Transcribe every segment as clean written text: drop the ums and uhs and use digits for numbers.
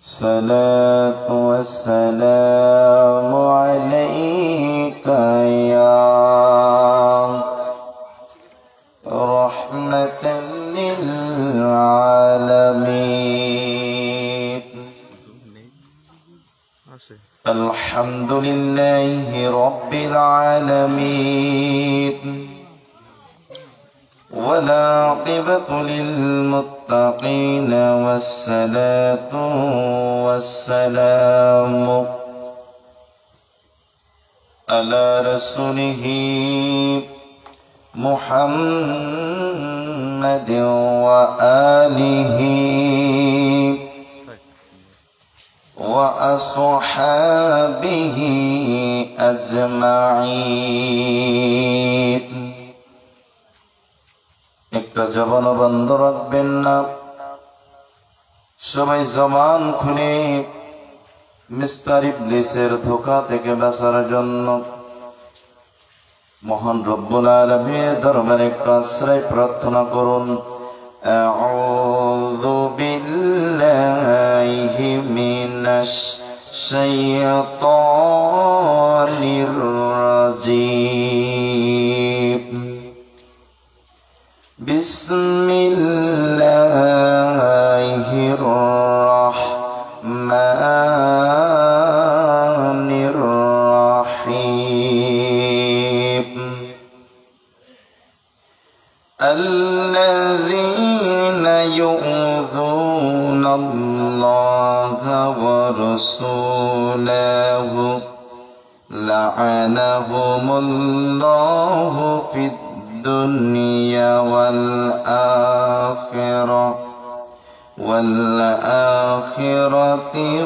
الصلاة والسلام عليك يا رحمة للعالمين. الحمد لله رب العالمين، والعاقبة للمتقين، والصلاة والسلام على رسوله محمد وآله وأصحابه أجمعين। একটা জবান বন্ধ রাখবেন না, সবাই জবান খুলে মিস্টার ইবলিসের ধোঁকা থেকে বাঁচার জন্য মহান রব্বুল আলামিনের দরবারে একটু আশ্রয় প্রার্থনা করুন। আউযু বিল্লাহি মিনাশ শাইতানির রাজীম। বিসমিল্লাহির রাহমানির রাহিম। আল্লাযীনা ইউযুনাল্লাহা ওয়া রাসূলাহু লা'আনাহুমুল্লাহু ফিদ الدنيا والآخرة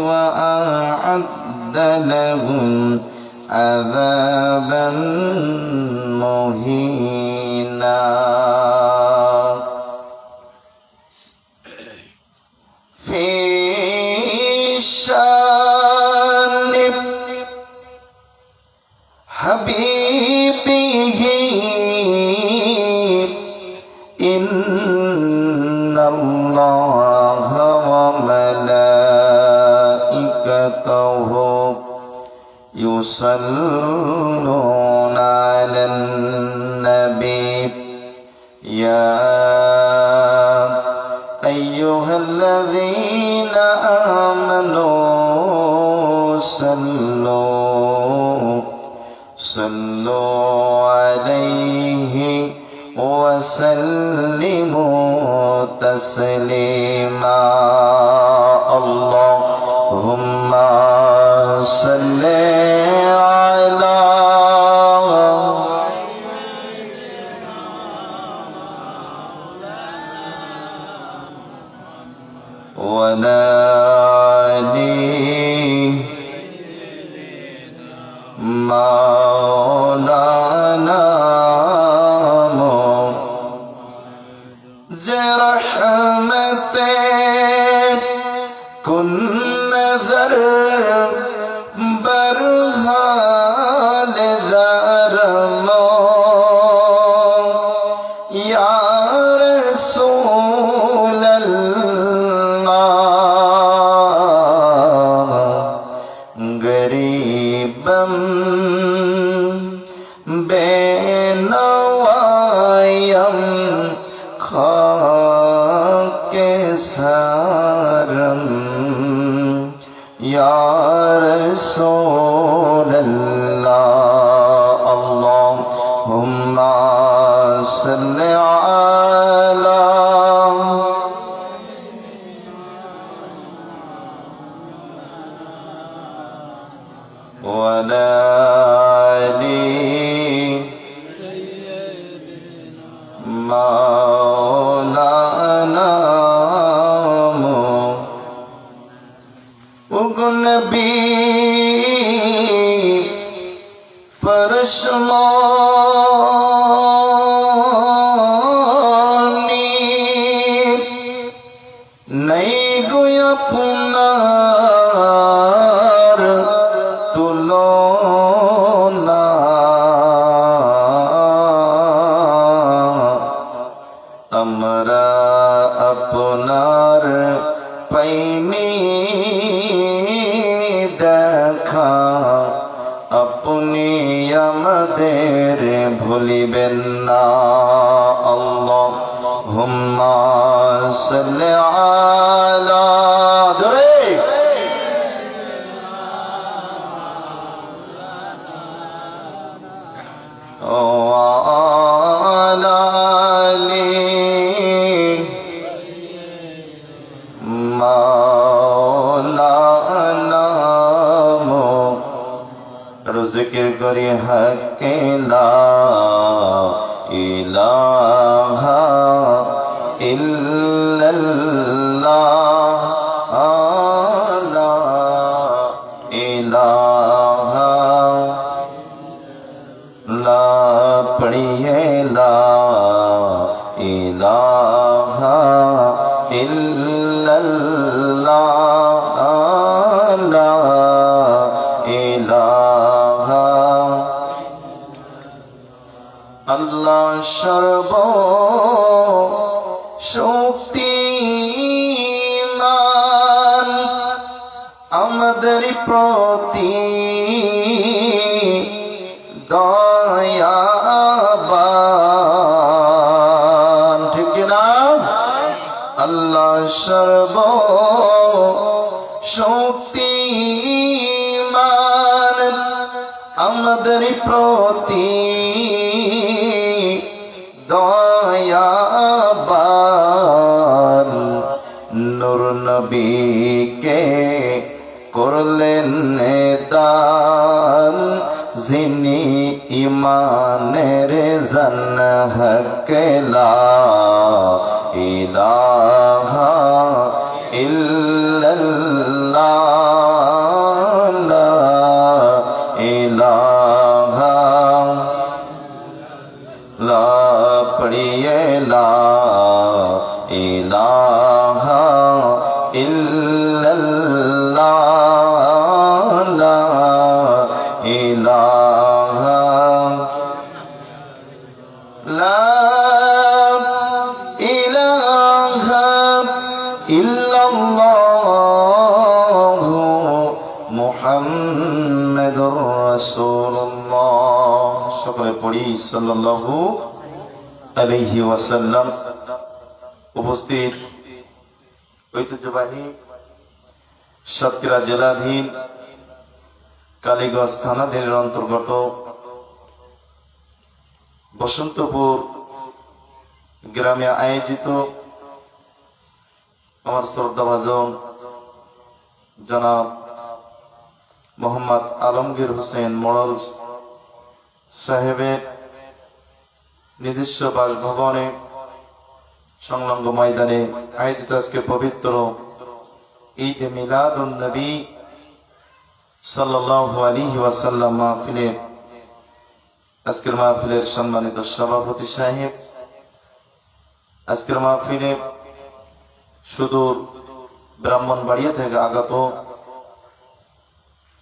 وأعد لهم عذابا مهينا. في شان حبيبه إن الله وملائكته يصلون على النبي يا أيها الذين آمنوا صلوا عليه وسلموا تسليما. اللهم صل على وعلى آل مولانا كن نظر برحال ذرمو یا رسول اللہ غریبم بے نوایم خاک سارم یا رسول اللہ. اللہم صل علی وعلی آل مولانا. نبی پرشمو আল্লাহ আপনার পাইনি দেখা, আপনি আমাদের ভুলিবেন না। আল্লাহুম্মা সাল্লি আলা জিকির করি হাক্কে লা ইলাহা ইল্লাল্লাহ, লা ইলাহা লা পড়িয়ে লা ইলাহা ইল্লাল্লাহ, লা ইলাহা। আল্লাহ সর্ব শক্তিমান, আমাদের প্রতি দয়াবান, ঠিক না? আল্লাহ সর্ব শক্তিমান, আমাদের প্রতি দয়াবান। নূর নবীকে করলেন দান, যিনি ইমানের জান হক লা ইলাহা ইল্লাল্লাহ, লা ইলাহা লা পড়িয়ে লা ইলাহা ইল্লাল্লাহ, লা ইলাহা লা ইলাহা ইল্লাল্লাহ মুহাম্মাদুর রাসূলুল্লাহ। সকলে পড়ি সাল্লাল্লাহু আলাইহি ওয়াসাল্লাম। উপস্থিত ঐতিহ্যবাহী সাতক্ষীরা জেলাধীন কালীগঞ্জ থানাধীনের অন্তর্গত বসন্তপুর গ্রামে আয়োজিত আমার শ্রদ্ধাভাজন জনাব মোহাম্মদ আলমগীর হোসেন মোড়ল সাহেবের নিজস্ব বাসভবনে সংলগ্ন ময়দানে আয়োজিত আজকে পবিত্র ঈদ মিলাদুন নবী সাল্লাল্লাহু আলাইহি ওয়াসাল্লাম মাহফিলে আজকের মাহফিলের সম্মানিত সভাপতি সাহেব, আজকের মাহফিলে সুদূর ব্রাহ্মণবাড়িয়া থেকে আগত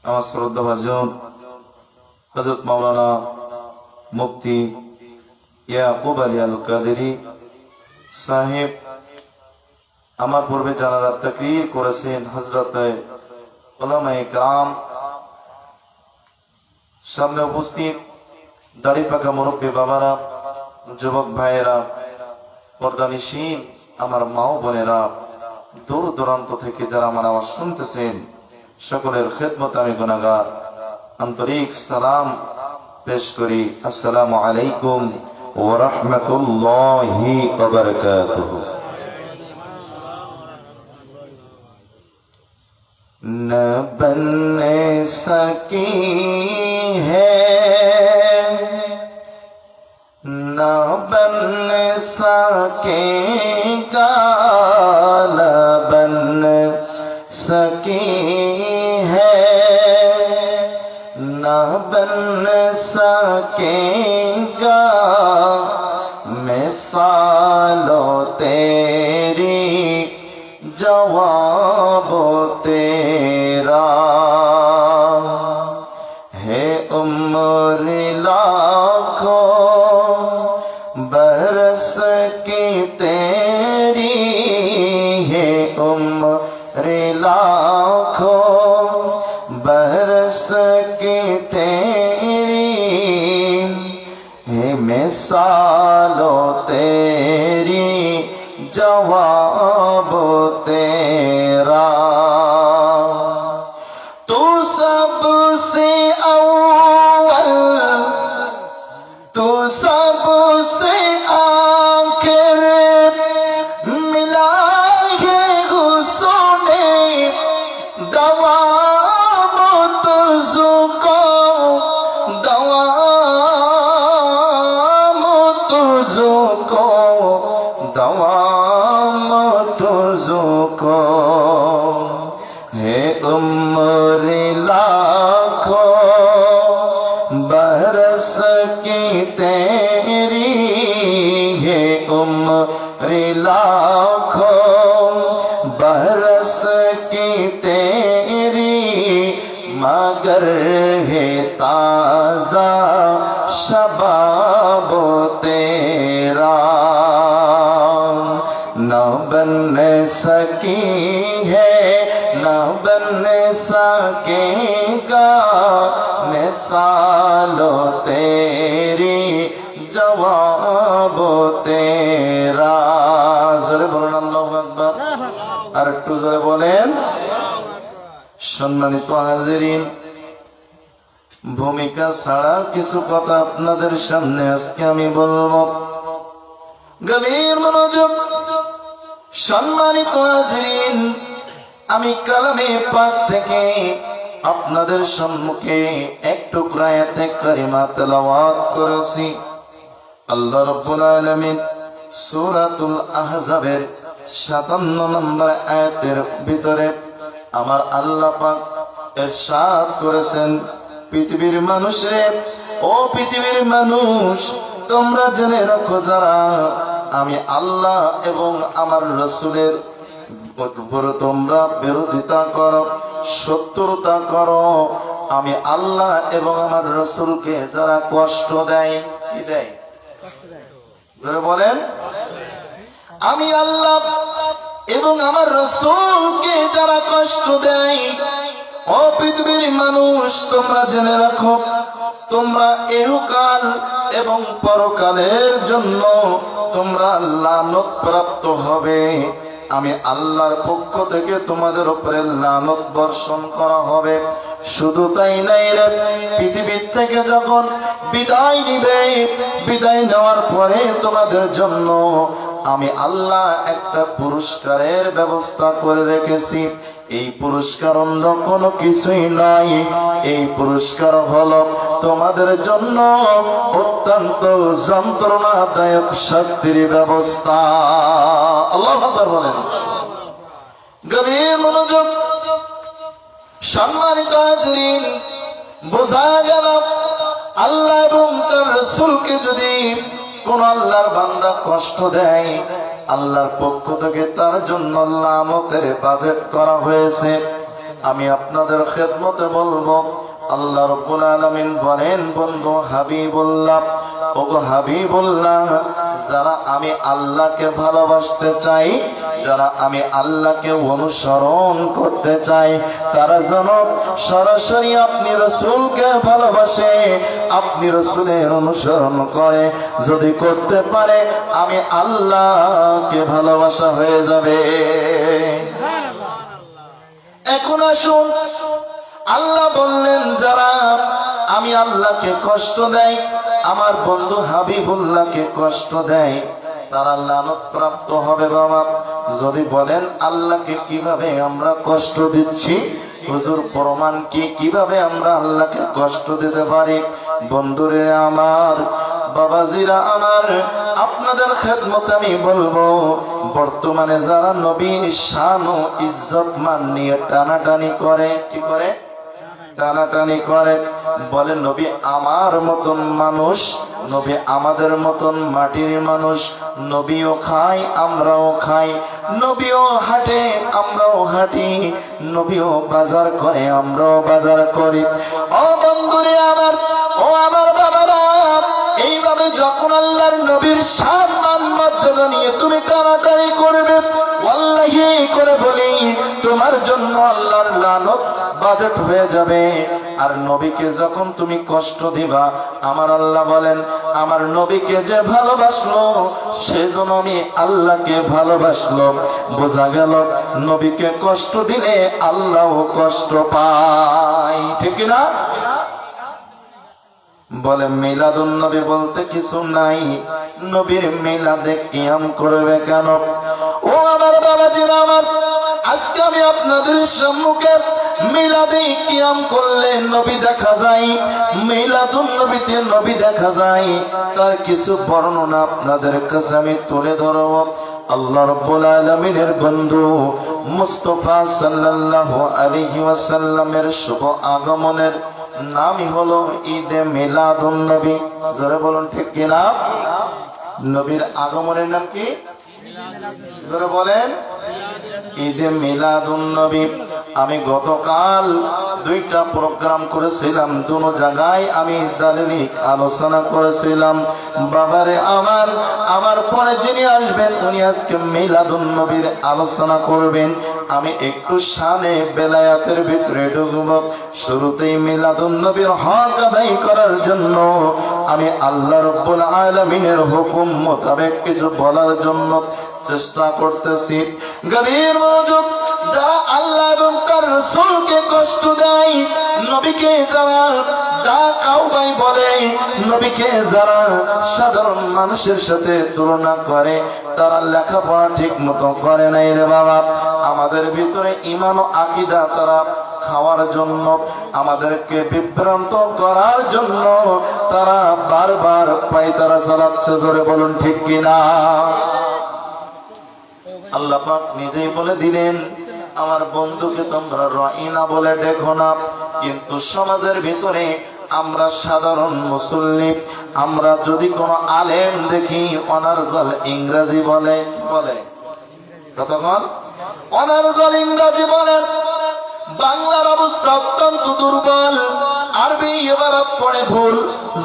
আমার শ্রদ্ধাভাজন হযরত মাওলানা মুফতি ইয়াকুব আলী আল কাদেরী সাহেব, আমার পূর্বে জানাজার তাকরীর করেছেন হযরত উলামায়ে কেরাম, সামনে উপস্থিত দাড়ি পাকা মুরব্বী বাবারা, যুবক ভাইয়েরা, পর্দানিশীন আমার মা ও বোনেরা, দূর দূরান্ত থেকে যারা আমার আওয়াজ শুনতেছেন, সকলের খেদমতে আমি গুনাহগার আন্তরিক সালাম পেশ করি। আসসালামু আলাইকুম ওয়া রাহমাতুল্লাহি ওয়া বারাকাতুহু। न बन सकी है न बन सकेगा, न बन सकी है न बन सकेगा, मिसालो तेरी जवाब तेरा है, उम्र लाखों बरस की तेरी तेरी है उम्र लाखों बरस की तेरी है मिसालों तेरी जवाब तेरा तू सबसे अव्वल तू सबसे आखिर मिला है हुस्ने दवाम तुझको दवाम तुझको दवाम तुझको है उम्र लाखों बरस की तेरी है उम्र लाखों बरस की तेरी मगर है ताजा शबाब तेरा न बन सकी है न बन सकेगा मिसालो तेरी जवाब तेरा জোরে বলেন আল্লাহু আকবার আর একটু জোরে বলেন সম্মানিত হাজিরিন ভূমিকা ছাড়া কিছু কথা আপনাদের সামনে আজকে আমি বলবো গভীর মনোযোগ সম্মানিত হাজিরিন আমি কালামে পাক থেকে আপনাদের সম্মুখে এক টুকরা আয়াতে কারিমা তেলাওয়াত করেছি আল্লাহ রাব্বুল আলামিন সূরাতুল আহজাবের 57 নম্বর আয়াতের ভিতরে আমার আল্লাহ পাক ইরশাদ করেছেন পৃথিবীর মানুষরে ও পৃথিবীর মানুষ তোমরা জেনে রাখো যারা আমি আল্লাহ এবং আমার রাসূলের উপরে তোমরা বিরোধিতা করো শত্রুতা করো আমি আল্লাহ এবং আমার রাসূলকে যারা কষ্ট দেয় কি দেয় বলেন আমি আল্লাহ এবং আমার রাসূলকে যারা কষ্ট দেয় ও পৃথিবীর মানুষ তোমরা জেনে রাখো তোমরা ইহকাল এবং পরকালের জন্য তোমরা লানত প্রাপ্ত হবে আমি আল্লাহর পক্ষ থেকে তোমাদের উপরে লানত বর্ষণ করা হবে শুধু তাই নাই রে পৃথিবীর থেকে যখন বিদায় নিবে বিদায় নেওয়ার পরে তোমাদের জন্য আমি আল্লাহ একটা পুরস্কারের ব্যবস্থা করে রেখেছি এই পুরস্কার অন্য কোনো কিছুই নাই এই পুরস্কার হলো তোমাদের জন্য অত্যন্ত যন্ত্রণাদায়ক শাস্তির ব্যবস্থা আল্লাহু আকবার বলেন গভীর মনোযোগ সম্মানিত হাজিরিন বোঝা গেল আল্লাহ এবং তার রাসূলকে যদি কোন আল্লাহর বান্দা কষ্ট দেয় আল্লাহর পক্ষ থেকে তার জন্য লানতের বাজেট করা হয়েছে আমি আপনাদের খেদমতে বলবো আল্লাহ রাব্বুল আলামিন বলেন বন্ধু হাবিবুল্লাহ ওগো হাবিবুল্লাহ যারা আমি আল্লাহকে ভালোবাসতে চাই যারা আমি আল্লাহকে অনুসরণ করতে চাই তারা যেন সরাসরি আপনি রাসূলকে ভালোবাসে আপনি রাসূলের অনুসরণ করে যদি করতে পারে আমি আল্লাহকে ভালোবাসা হয়ে যাবে এখন আসুন আল্লাহ বললেন যারা আমি আল্লাহকে কষ্ট দেয় আমার বন্ধু হাবিবুল্লাহকে কষ্ট দেয় তারা লানত প্রাপ্ত হবে বাবা যদি বলেন আল্লাহকে কিভাবে আমরা কষ্ট দিচ্ছি হুজুর প্রমাণ কি কিভাবে আমরা আল্লাহকে কষ্ট দিতে পারি বন্ধুরে আমার বাবাজিরা আমার আপনাদের খেদমতে আমি বলবো বর্তমানে যারা নবীর শান ও ইজ্জত মান নিয়ে টানাটানি করে কি করে টানাটানি করে বলে নবী আমার মতন মানুষ নবী আমাদের মতন মাটির মানুষ নবীও খাই আমরাও খাই নবীও হাঁটে আমরাও হাঁটি নবীও বাজার করে আমরাও বাজার করি ও বন্ধুরে আমার ও আমার বাবারা এইভাবে যখন আল্লাহর নবীর সম্মান মর্যাদা নিয়ে তুমি টানাটানি করবে তোমার জন্য আল্লাহর লানত বাজেট হয়ে যাবে। আর নবীকে যখন তুমি কষ্ট দিবা, আমার আল্লাহ বলেন আমার নবীকে যে ভালোবাসলো সেজন্য আমি আল্লাহকে ভালোবাসলো। বোঝা গেল নবীকে কষ্ট দিলে আল্লাহও কষ্ট পায়, ঠিক না? বলে মিলাদুন নবী বলতে কিছু নাই, নবীর মিলাদে কিয়াম করবে কেন? ও আমার বাবাজিরা আমার, আজকে আমি আপনাদের সম্মুখে মিলাদে কিয়াম করলে নবী দেখা যায়, মিলাদুন নবীতে নবী দেখা যায়, তার কিছু বর্ণনা আপনাদের কাছে আমি তুলে ধরব। আল্লাহ রাব্বুল আলামিনের বন্ধু মুস্তাফা সাল্লাল্লাহু আলাইহি ওয়াসাল্লামের শুভ আগমনের নামই হলো ঈদে মিলাদুন নবী। জোরে বলুন ঠিক কি না? নবীর আগমনের নাম কি? জোরে বলেন। ঈদে মিলাদুন নবী। আমি গতকাল 2টা প্রোগ্রাম করেছিলাম, দুটো জায়গায় আমি দালিলিক আলোচনা করেছিলাম। বাবারে আমার পরে যিনি আসবেন উনি আজকে মিলাদুন নবীর আলোচনা করবেন। আমি একটু শানে বেলায়াতের ভিতরে ঢুকব। শুরুতেই মিলাদুন নবীর হক আদায় করার জন্য আমি আল্লাহ রাব্বুল আলামিনের হুকুম মোতাবেক কিছু বলার জন্য চেষ্টা করতেছি। গভীর মনোযোগ। যারা আল্লাহ এবং তার রাসূলকে কষ্ট দেয়, নবীকে যারা কাউবাই বলে, নবীকে যারা সাধারণ মানুষের সাথে তুলনা করে, তারা লেখাপড়া ঠিক মতো করে নাই রে বাবা। আমাদের ভিতরে ঈমান ও আকীদা তারা খাওয়ার জন্য, আমাদেরকে বিভ্রান্ত করার জন্য তারা বারবার পায়তারা চালাচ্ছে। জোরে বলুন ঠিক কিনা? আল্লাহ পাক নিজেই বলে দিলেন আমার বন্ধুকে তোমরা রাইনা বলে দেখো না। কিন্তু সমাজের ভিতরে আমরা সাধারণ মুসল্লি, আমরা যদি কোনো আলেম দেখি অনার্গল ইংরেজি বলে কতক্ষণ অনার্গল ইংরেজি বলে। বাংলার অবস্থা অত্যন্ত দুর্বল। আরবি ইবারত পড়ে ভুল,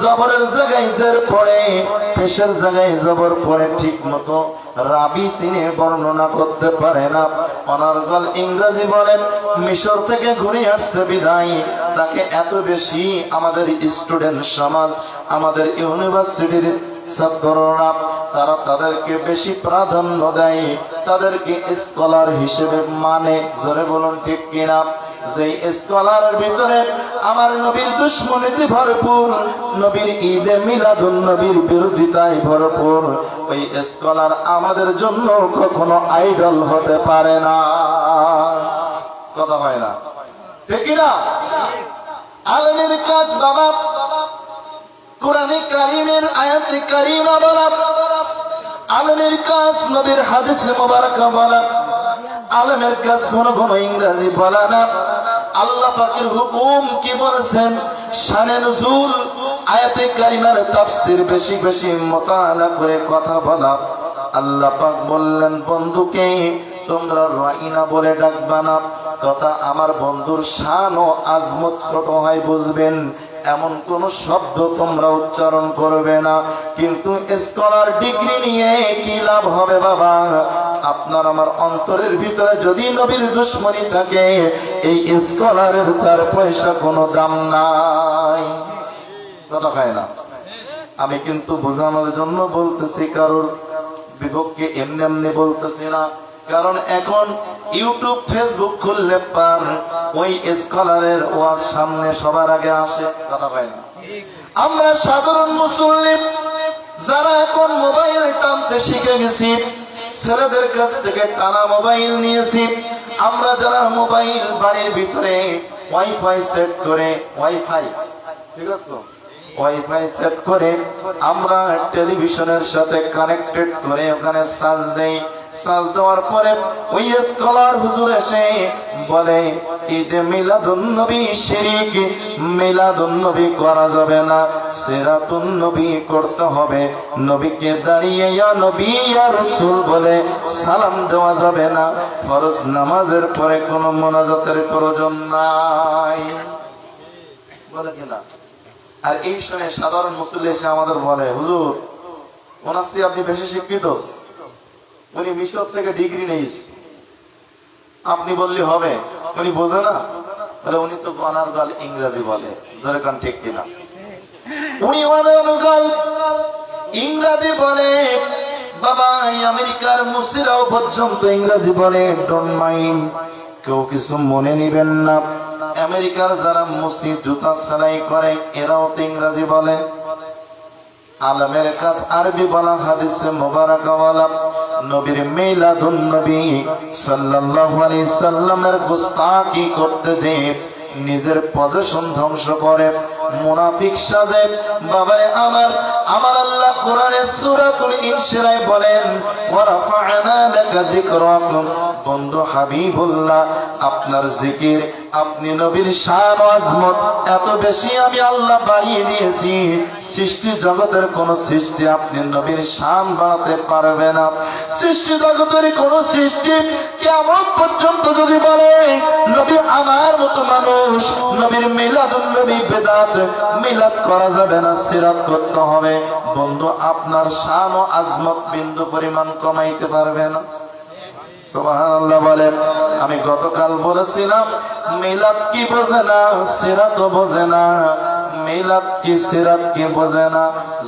জবরের জায়গায় জের পড়ে, পেশের জায়গায় জবর পড়ে, ঠিক মতো রাবি সিনে বর্ণনা করতে পারে না। অনার্গল ইংরেজি বলেন। মিশর থেকে ঘুরে আসছে বিদায় তাকে এত বেশি আমাদের স্টুডেন্ট সমাজ, আমাদের ইউনিভার্সিটির ছাত্ররা তারা তাদেরকে বেশি প্রাধান্য দেয়, তাদেরকে স্কলার হিসেবে মানে। জোরে বলুন ঠিক কিনা? যে স্কলারের ভিতরে আমার নবীর দুশ্মনীতে ভরপুর, নবীর ঈদে মিলাদুন নবীর বিরোধিতায় ভরপুর, ওই স্কলার আমাদের জন্য কখনো আইডল হতে পারে না। কথা হয় না, ঠিক না? আলেমের কাজ বাবা কোরআনে কারীমের আয়াতে কারীমা বলা, আলেমের কাজ নবীর হাদিসে মুবারাকা বলা, আলেমের কাজ ঘন ঘন ইংরেজি বলা না। আল্লাহ পাকের হুকুম কি বলেছেন, শানে নুজুল আয়াতে কারিমার তাফসীর বেশি বেশি মুতাআলা করে কথা বলা। আল্লাহ পাক বললেন বন্ধুকে তোমরা রাইনা বলে ডাকবা না, তথা আমার বন্ধুর শান ও আজমত ছোট হয় বুঝবেন এমন কোন শব্দ তোমরা উচ্চারণ করবে না। কিন্তু স্কলার ডিগ্রি নিয়ে কি লাভ হবে বাবা? আপনার আমার অন্তরের ভিতরে যদি নবীর দুশ্মনী থাকে, এই স্কলারের 4 পয়সা কোনো দাম নাই। কথা খায় না। আমি কিন্তু বোঝানোর জন্য বলতেছি, কারোর বিপক্ষে এমনি এমনি বলতেছি না। কারণ এখন ইউটিউব ফেসবুক খুললে পার ওই স্কলারের ওয়াজ সামনে সবার আগে আসে। কথা হয় না? আমরা সাধারণ মুসলিম যারা এখন মোবাইল টানতে শিখে গেছি, ছেলেদের কাছ থেকে টানা মোবাইল নিয়েছি, আমরা যারা মোবাইল বাড়ির ভিতরে ওয়াইফাই সেট করে, ওয়াইফাই ঠিক আছে তো, ওয়াইফাই সেট করে আমরা টেলিভিশনের সাথে কানেক্টেড করে ওখানে চার্জ দেই। চার্জ দেওয়ার পরে ওই স্কলার হুজুর এসে বলে ঈদে মিলাদুন নবী শিরিক, মিলাদুন নবী করা যাবে না, সিরাতুন নবী করতে হবে। নবীকে দাঁড়িয়ে ইয়া নবী ইয়া রাসূল বলে সালাম দেওয়া যাবে না। ফরজ নামাজের পরে কোনো মুনাজাতের প্রয়োজন নাই। বলে কিনা? আর এই সময় সাধারণ মুসল্লি এসে আমাদের বলে হুজুর ওনার চেয়ে আপনি বেশি শিক্ষিত, উনি মিশর থেকে ডিগ্রি নিয়েছে, আপনি বললে হবে, উনি বোঝে না, বলে উনি তো গনার গাল ইংরেজি বলে, ধরে কান ঠিক কিনা? উনি গনার গাল ইংরেজি বলে। বাবা, আমেরিকার মুসলিমরাও পর্যন্ত ইংরেজি বলে, ডোন্ট মাইন্ড, কেউ কিছু মনে নিবেন না। আমেরিকার যারা মসজিদ জুতা সেলাই করে এরাও তো ইংরেজি বলে। আলমের কাজ আরবি বলা, হাদিসে মুবারাকা বলা। নবীর মিলাদুন নবী সাল্লাল্লাহু আলাইহি সাল্লামের গুস্তাখি করতে যে নিজের পজিশন ধ্বংস করে, মুনাফিক সাজে। বাবারে আমার আল্লাহ কোরআনের সূরাতুল ইনশিরায় বলেন, ওয়া রাফা'না লাকা যিকরাক। বন্ধু হাবিবুল্লাহ, আপনার জিকির, আপনি নবীর শান ও আজমত এত বেশি আমি আল্লাহ বাড়িয়ে দিয়েছি, সৃষ্টি জগতের কোন সৃষ্টি আপনি নবীর শান বাড়াতে পারবে না। সৃষ্টি জগতের কোন সৃষ্টি কিয়ামত পর্যন্ত যদি বলে নবী আমার মতো মানুষ, নবীর মিলাদুন নবী বেদাত, মিলাদ করা যাবে না, সিরাত করতে হবে, বন্ধু আপনার শান ও আজমত বিন্দু পরিমাণ কমাইতে পারবে না। সুবহানাল্লাহ বলেন। আমি গতকাল বলেছিলাম মিলাদ কি বোঝে না, সিরাত বোঝে না। মিলাদ কি সিরাত কি বোঝে না,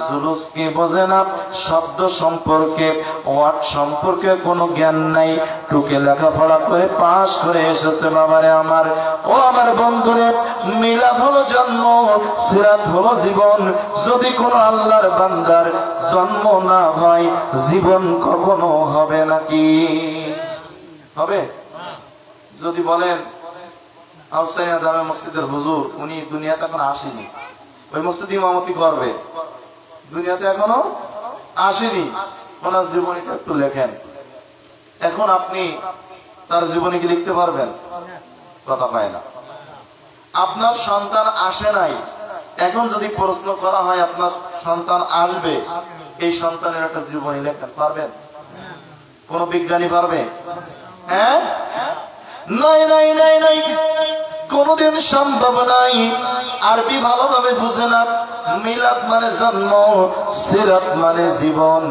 জুলুস কি বোঝে না, শব্দ সম্পর্কে ওয়ার্ড সম্পর্কে কোনো জ্ঞান নাই, টুকে লেখাপড়া করে পাস করে এসেছে। বাবারে আমার, ও আমার বন্ধুরে, মিলাদ হলো জন্ম, সিরাত হলো জীবন। যদি কোনো আল্লাহর বান্দার জন্ম না হয়, জীবন কখনো হবে নাকি? হবে? যদি বলেন আউসাইয়া জামে মসজিদের হুজুর, উনি দুনিয়াতে এখন আসেনি, ওই মসজিদ ইমামতি করবে, দুনিয়াতে এখনো আসেনি, ওনার জীবনীটা একটু লেখেন। এখন আপনি তার জীবনী কি লিখতে পারবেন? কথা পায় না। আপনার সন্তান আসে নাই, এখন যদি প্রশ্ন করা হয় আপনার সন্তান আসবে, এই সন্তানের একটা জীবনী লেখেন, পারবেন? কোন বিজ্ঞানী পারবে? হ্যাঁ, নাই নাই নাই নাই, কোনদিন সম্ভব নাই। আরবি ভালোভাবে বুঝে না। মিলাদ মানে জন্ম, সিরাত মানে জীবন।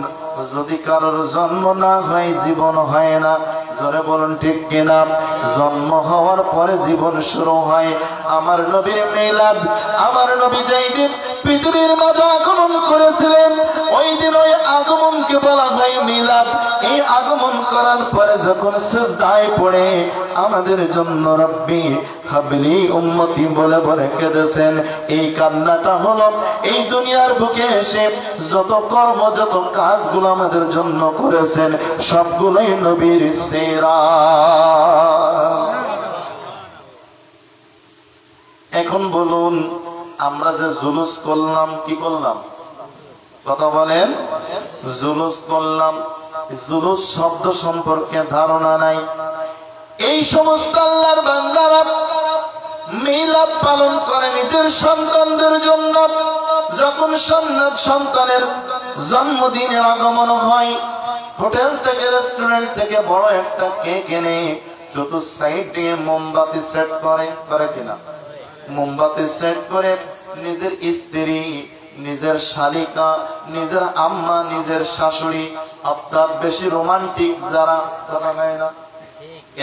যদি কারোর জন্ম না হয়, জীবন হয় না। জোরে বলুন ঠিক কিনা? জন্ম হওয়ার পরে জীবন শুরু হয়। আমার নবীর মিলাদ, আমার নবী যেই দিন পৃথিবীর মাঝে আগমন করেছিলেন, ওই দিন ওই আগমনকে বলা হয় মিলাদ। এই আগমন করার পরে যখন সিজদায় পড়ে আমাদের জন্য রব্বি হাবলি উম্মতি বলে বলে কেঁদেছেন, এই কান্নাটা হলো এই দুনিয়ার বুকে এসে যত কর্ম, যত কাজগুলো আমাদের জন্য করেছেন, সবগুলোই নবীর সেরা। এখন বলুন, আমরা যে জুলুস করলাম, কি করলাম? কথা বলেন। জুলুস করলাম, জুলুস শব্দ সম্পর্কে ধারণা নাই। এই সমস্ত আল্লাহর বান্দারা মিলাদ পালন করে নিজের সন্তানদের জন্য। যখন সন্তানের জন্মদিনের আগমন হয়, হোটেল থেকে, রেস্টুরেন্ট থেকে বড় একটা কেক এনে চতুর্থ সাইড দিয়ে মোমবাতি সেট করে কিনা? মোমবাতি সেট করে নিজের স্ত্রী, নিজের শালিকা, নিজের আম্মা, নিজের শাশুড়ি, অর্থাৎ বেশি রোমান্টিক যারা, কথা হয় না,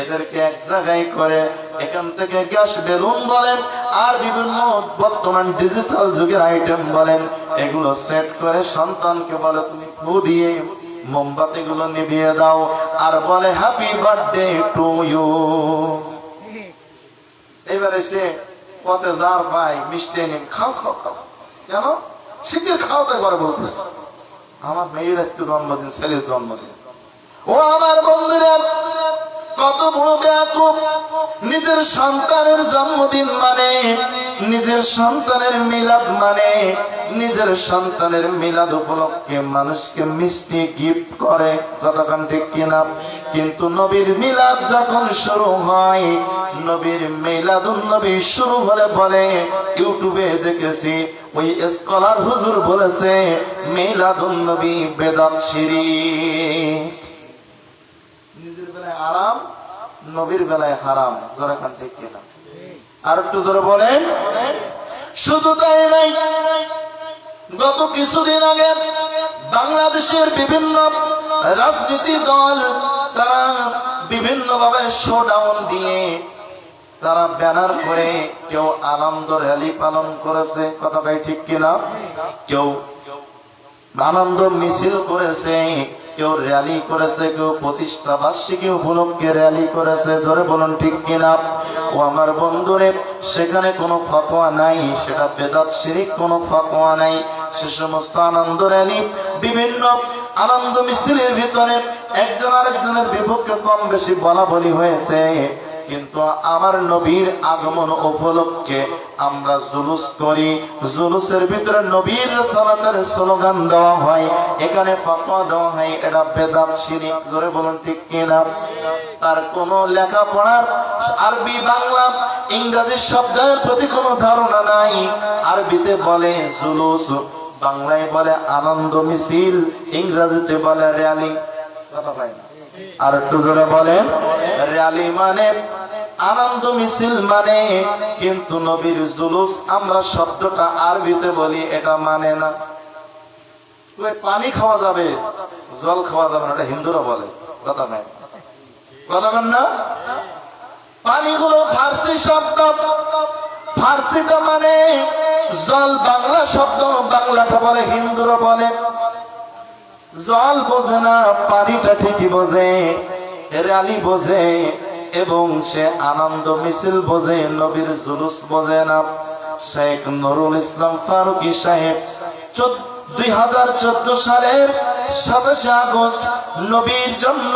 এদেরকে এক জায়গায় করে এখান থেকে গ্যাস বেলুন বলেন আর বিভিন্ন বর্তমান ডিজিটাল যুগের আইটেম বলেন, এগুলো সেট করে সন্তানকে বলে তুমি ফু দিয়ে মোমবাতি গুলো নিভিয়ে দাও, আর বলে হ্যাপি বার্থডে টু ইউ। এবারে সে পথে যার পাই মিষ্টি এনে খাও খাও খাও, কেন শীতের খাওয়াতে করে বলতেছে আমার মেয়ের আজকে জন্মদিন, ছেলের জন্মদিন। ও আমার বন্ধুরা, কত বড় ব্যাকুব! নিজের সন্তানের জন্মদিন মানে, নিজের সন্তানের মিলাদ মানে, নিজের সন্তানের মিলাদ উপলক্ষে মানুষকে মিষ্টি গিফট করে, কতক্ষণ ঠিক কিনা? কিন্তু নবীর মিলাদ যখন শুরু হয়, নবীর মিলাদুন নবী শুরু হলে বলে, ইউটিউবে দেখেছি ওই স্কলার হুজুর বলেছে মিলাদুন নবী বেদাত শিরক। নিজের বেলায় আরাম, নবীর বেলায় হারাম, জোরে কান ঠিক কিনা? আর একটু জোরে বলেন। শুধু তাই নাই, গত কিছুদিন আগে বাংলাদেশের বিভিন্ন রাজনীতি দল তারা বিভিন্ন বিভিন্নভাবে শোডাউন দিয়ে তারা ব্যানার করে কেউ আনন্দ র্যালি পালন করেছে, কথাটাই ঠিক কিনা? কেউ আনন্দ মিছিল করেছে, কেউ র্যালি করেছে, কেউ প্রতিষ্ঠা বার্ষিকী উপলক্ষে র্যালি করেছে। জোরে বলুন ঠিক কিনা? ও আমার বন্ধুরে, সেখানে কোনো ফতোয়া নাই, সেটা বেদাত শিরিক, কোনো ফতোয়া নাই। সে সমস্ত আনন্দ র্যালি, বিভিন্ন আনন্দ মিছিলের ভিতরে একজন আরেকজনের বিপক্ষে কম বেশি বলা বলি হয়েছে, কিন্তু আমার নবীর আগমন উপলক্ষে আমরা জুলুস করি, জুলুসের ভিতরে নবীর সালাতের স্লোগান দেওয়া হয়, এখানে ফতোয়া দেওয়া হয়, এটা বেদাত শিরিক। জোরে বলুন ঠিক কিনা? তার কোনো লেখাপড়ার আরবি বাংলা ইংরেজি শব্দের প্রতি কোনো ধারণা নাই। আরবিতে বলে জুলুস, বাংলায় বলে আনন্দ মিছিল, ইংরেজিতে বলে র্যালি। কথা পাই না? আর একটু জোরে বলেন। র্যালি মানে আনন্দ মিছিল মানে, কিন্তু নবীর জুলুস আমরা শব্দটা আরবিতে বলি, এটা মানে না। পানি খাওয়া যাবে, জল খাওয়া যাবে না, এটা হিন্দুরা বলে। কথা নাই? কথা বলেন না? পানিগুলো ফার্সি শব্দ, ফার্সিটা মানে জল বাংলা শব্দ, বাংলাটা বলে, হিন্দুরা বলে। জল বোঝে না, পানিটা ঠিকই বোঝে, র্যালি বোঝে, এবং সে আনন্দ মিছিল বোঝে, নবীর জুলুস বোঝে না। শেখ নুরুল ইসলাম ফারুকী সাহেব 2014 সালের 27 আগস্ট নবীর জন্য,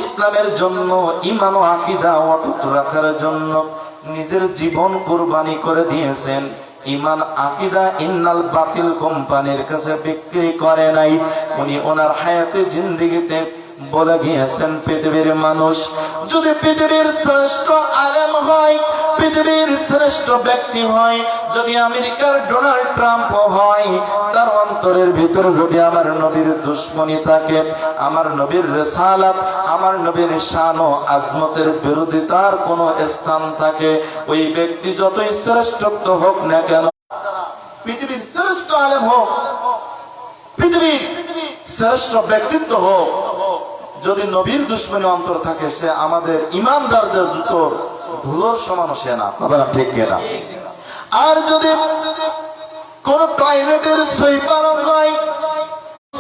ইসলামের জন্য, ঈমান ও আকীদা অটুট রাখার জন্য নিজের জীবন কুরবানি করে দিয়েছেন। ঈমান আকীদা ইন্নাল বাতিল কোম্পানির কাছে বিক্রি করে নাই। উনি ওনার হায়াতে জিন্দেগিতে বলে গিয়েছেন, পৃথিবীর মানুষ যদি পৃথিবীর শ্রেষ্ঠ আলেম হয়, পৃথিবীর শ্রেষ্ঠ ব্যক্তি হয়, যদি আমেরিকার ডোনাল্ড ট্রাম্প হয়, তার অন্তরের ভিতরে যদি আমার নবীর দুশ্মনী থাকে, আমার নবীর রিসালাত, আমার নবীর শান ও আজমতের বিরোধিতার কোন স্থান থাকে, ওই ব্যক্তি যতই শ্রেষ্ঠত্ব হোক না কেন, পৃথিবীর শ্রেষ্ঠ আলেম হোক, পৃথিবীর শ্রেষ্ঠ ব্যক্তিত্ব হোক, যদি নবীর দুশ্মনী অন্তর থাকে, সে আমাদের ইমানদারদের জুতোর ধুলোর সমান সে না। ঠিক কিনা? আর যদি কোন টয়লেটের সুইপার হয়,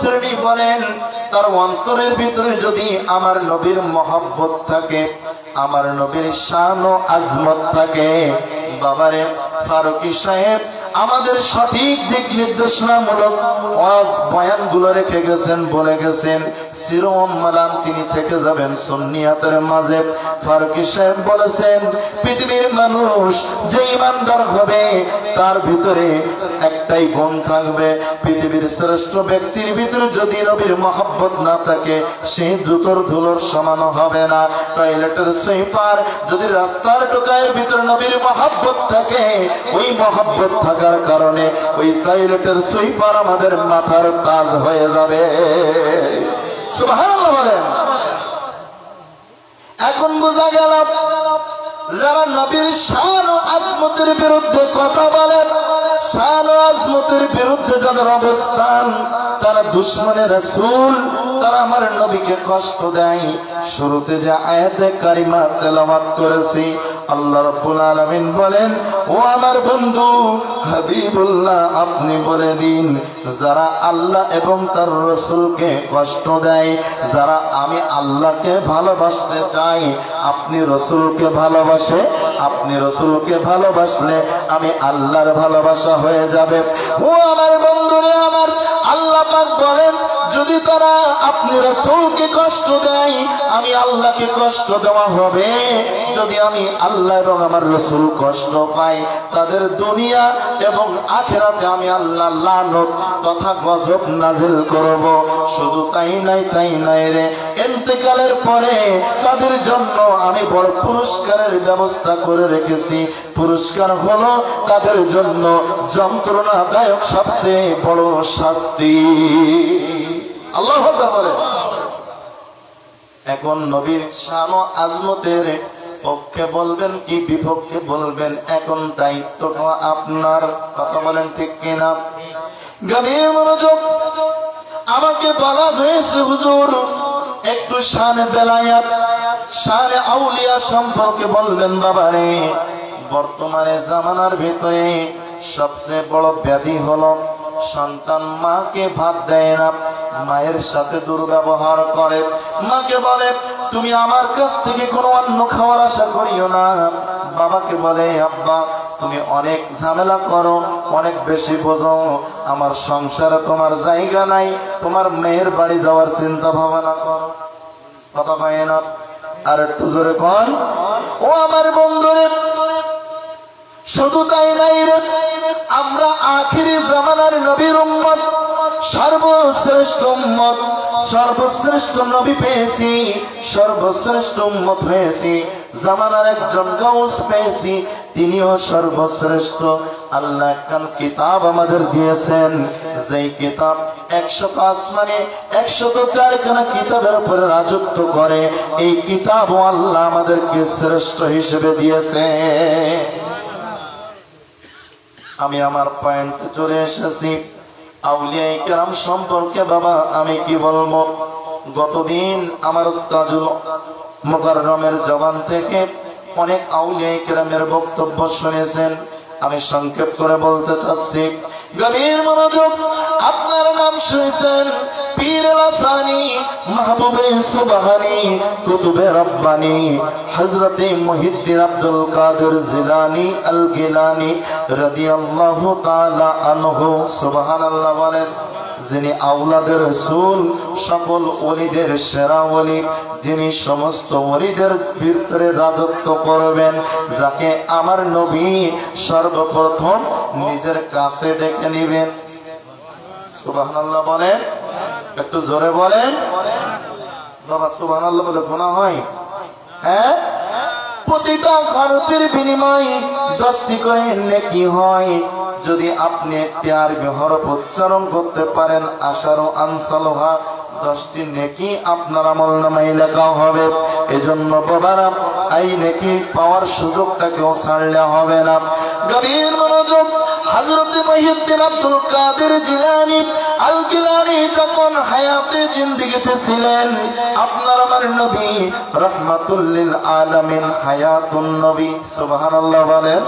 শ্রেণী বলেন, তার অন্তরের ভিতরে যদি আমার নবীর মহব্বত থাকে, আমার নবীর শান ও আজমত থাকে, বাবারে ফারুকী সাহেব আমাদের সঠিক দিক নির্দেশনামূলক ওয়াজ বয়ানগুলো রেখে গেছেন, বলে গেছেন, চিরম্মালান তিনি থেকে যাবেন সুন্নিয়াতের মাঝে। ফারুকী সাহেব বলেছেন, পৃথিবীর মানুষ যে ইমানদার হবে, তার ভিতরে একটাই গুণ থাকবে, পৃথিবীর শ্রেষ্ঠ ব্যক্তির ভিতরে যদি নবীর মহব্বত না থাকে, সে জুতোর ধুলোর সমান হবে না। টয়লেটের সুইপার যদি রাস্তার টোকায়ের ভিতরে নবীর মহব্বত থাকে, ওই মহব্বত থাকার কারণে ওই টয়লেটের সুইপার আমাদের মাথার তাজ হয়ে যাবে। সুবহানাল্লাহ বলেন। এখন বোঝা গেল, যারা নবীর শান ও আজমতের বিরুদ্ধে কথা বলেন, শান ও আজমতের বিরুদ্ধে যাদের অবস্থান, তারা দুশমনে রাসূল, তারা আমার নবীকে কষ্ট দেয়। শুরুতে যে আয়াতে কারিমা তেলাওয়াত করেছি, আল্লাহ রাব্বুল আলামিন বলেন, ও আমার বন্ধু হাবিবুল্লাহ, আপনি বলে দিন, যারা আল্লাহ এবং তার রাসূলকে কষ্ট দেয়, যারা আমি আল্লাহকে ভালোবাসতে চাই, আপনি রাসূলকে ভালোবাসে, আপনি রাসূলকে ভালোবাসলে আমি আল্লাহর ভালোবাসা হয়ে যাবে। ও আমার বন্ধুরে আমার, আল্লাহ পাক বলেন, যদি তারা আপনি রাসূলকে কষ্ট দেয়, আমি আল্লাহকে কষ্ট দেওয়া হবে। যদি আমি আল্লাহ এবং আমার রাসূল কষ্ট পাই, তাদের দুনিয়া এবং আখিরাতে আমি আল্লাহ লানত তথা গজব নাজিল করব। শুধু তাই নাই রে, ইন্তেকালের পরে তাদের জন্য আমি বড় পুরস্কারের ব্যবস্থা করে রেখেছি। পুরস্কার হলো তাদের জন্য যন্ত্রণাদায়ক সবচেয়ে বড় শাস্তি। আল্লাহু আকবার বলে। এখন নবীর শান ও আজমতের পক্ষে বলবেন কি বিপক্ষে বলবেন, এখন দায়িত্বটা আপনার। কথা বলেন ঠিক কিনা? গভীর মনোযোগ। আমাকে বলা হয়েছে, হুজুর একটু শান বেলায়াত, শানে আউলিয়া সম্পর্কে বললেন, বাবারে বর্তমানে জামানার ভিতরে সবচেয়ে বড় ব্যাধি হলো সন্তান মাকে ভাত দেয় না, মায়ের সাথে দুর্ব্যবহার করে। মাকে বলে তুমি আমার কাছ থেকে কোনো অন্ন খাওয়ার আশা করিও না। বাবাকে বলে আব্বা তুমি অনেক ঝামেলা করো, অনেক বেশি বোঝো, আমার সংসারে তোমার জায়গা নাই, তোমার মেয়ের বাড়ি যাওয়ার চিন্তা ভাবনা করো। কথা কয় না? আর একটু জোরে কন। ও আমার বন্ধুরে, শুধু তাই নাই রে, আমরা আখিরি জামানার নবীর উম্মত, সর্বশ্রেষ্ঠ উম্মত, সর্বশ্রেষ্ঠ নবী পেয়েছি, সর্বশ্রেষ্ঠ উম্মত হয়েছি, জামানার একজন গাউস পেয়েছি, তিনিও সর্বশ্রেষ্ঠ। আল্লাহ একখান কিতাব আমাদের দিয়েছেন, যেই কিতাব 100 আসমানে 104 খানা কিতাবের উপরে রাজত্ব করে। এই কিতাব আল্লাহ আমাদেরকে শ্রেষ্ঠ হিসেবে দিয়েছে। আমি আমার পয়েন্টে চলে এসেছি। আউলিয়া কেরাম সম্পর্কে বাবা আমি কি বলবো। গতদিন আমার উস্তাদুল মুকাররমের জবান থেকে অনেক আউলিয়া কেরামের বক্তব্য শুনেছেন। আমি সংক্ষেপ করে বলতে চাচ্ছি, গভীর মনোযোগ। আপনার নাম শুনেছেন পীর লাসানি, মাহবুবে সুবহানি, কুতুবে রব্বানি, হযরতে মুহিদ্দিন আব্দুল কাদের জিলানী আল গিলানী রাদিয়াল্লাহু তাআলা আনহু। সুবহানাল্লাহ বলেন। যিনি আওলাদের রাসূল, সকল ওলিদের সেরা ওলি, যিনি সমস্ত ওলিদের ভিতরে রাজত্ব করবেন, যাকে আমার নবী সর্বপ্রথম নিজের কাছে ডেকে নিবেন। সুবহানাল্লাহ বলেন। একটু জোরে বলেন বাবা। সুবহানাল্লাহ বলে গুনাহ হয়? হ্যাঁ, প্রতিটা হরফের বিনিময়ে 10টি করে নেকি হয়। যদি আপনি একটি আরবি হরফ উচ্চারণ করতে পারেন, আশারু আনসালুহা, 10টি নেকি আপনার আমলনামায় লেখা হবে। এজন্য বাবারা এই নেকি পাওয়ার সুযোগটাকেও ছাড়লে হবে না। গভীর মনোযোগ। হযরত মুহিদ্দিন আব্দুল কাদের জিলানী আল গিলানী যখন হায়াতে জিন্দেগিতে ছিলেন, আপনার আমার নবী রাহমাতুল লিল আলামিন, হায়াতুন নবী। সুবহানাল্লাহ বলেন।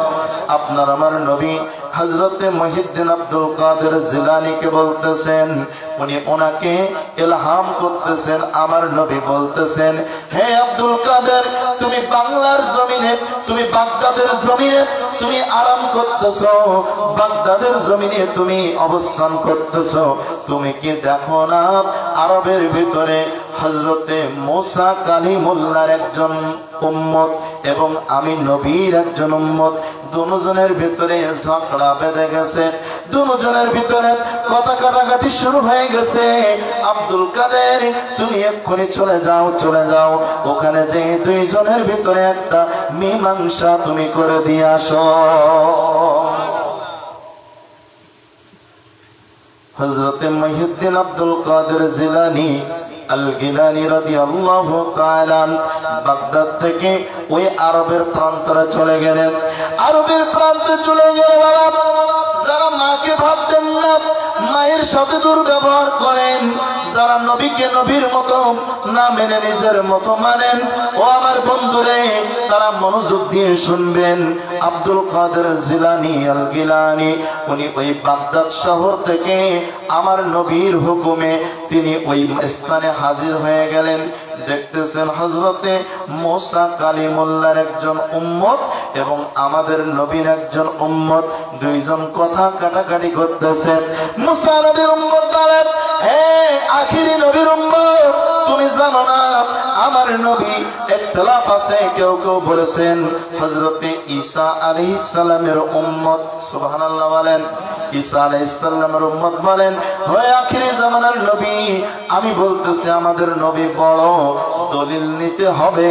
আপনার আমার নবী হযরতে মুহিদ্দিন আব্দুল কাদের জিলানীকে বলতেছেন, উনি ওনাকে ইলহাম করতেছেন। আমার নবী বলতেছেন, হে আব্দুল কাদের, তুমি বাংলার জমিনে, তুমি বাগদাদের জমিনে তুমি আরাম করতেছো, বাগদাদের জমিনে তুমি অবস্থান করতেছো। তুমি কি দেখো না আরবের ভিতরে হযরতে মুসা কালিমুল্লাহর একজন উম্মত এবং আমি নবীর একজন উম্মত, দুজনের ভিতরে ঝগড়া বেঁধে গেছে, দুজনের ভিতরে কথা কাটাকাটি শুরু হয়ে গেছে। আব্দুল কাদের, তুমি এক্ষুনি চলে যাও, চলে যাও, ওখানে যে দুইজনের ভিতরে একটা মীমাংসা তুমি করে দিয়ে আসো। হযরতে মুহিদ্দিন আব্দুল কাদের জিলানী আল গিলানী রাদিয়াল্লাহু তাআলা বাগদাদ থেকে ওই আরবের প্রান্তরে চলে গেলেন। আরবের প্রান্তে চলে গেলে বাবা, যারা মাকে ভাত দেন না, মায়ের সাথে দুর্ব্যবহার করেন, যারা নবীকে নবীর মতো না মেনে নিজের মতো মানেন, ও আমার বন্ধুরে, তারা মনোযোগ দিয়ে শুনবেন। আব্দুল কাদের জিলানী আল গিলানী উনি ওই বাগদাদ শহর থেকে আমার নবীর হুকুমে তিনি ওই স্থানে হাজির হয়ে গেলেন। দেখতেছেন হযরতে মুসা কালিমুল্লাহর একজন উম্মত এবং আমাদের নবীর একজন উম্মত, দুইজন কথা কাটাকাটি করতেছে। মুসা নবীর উম্মত বলেন, হে আখিরি নবীর উম্মত, তুমি জানো না আমার নবী, ইখতিলাফ আছে, কেউ কেউ বলেছেন হযরতে ঈসা আলাইহিস সালামের উম্মত। সুবহানাল্লাহ বলেন। ঈসা আলাইহিস সালামের উম্মত বলেন, হে আখিরি জামানার নবী, আমি বলতেছি আমাদের নবী বড়, দলিল নিতে হবে।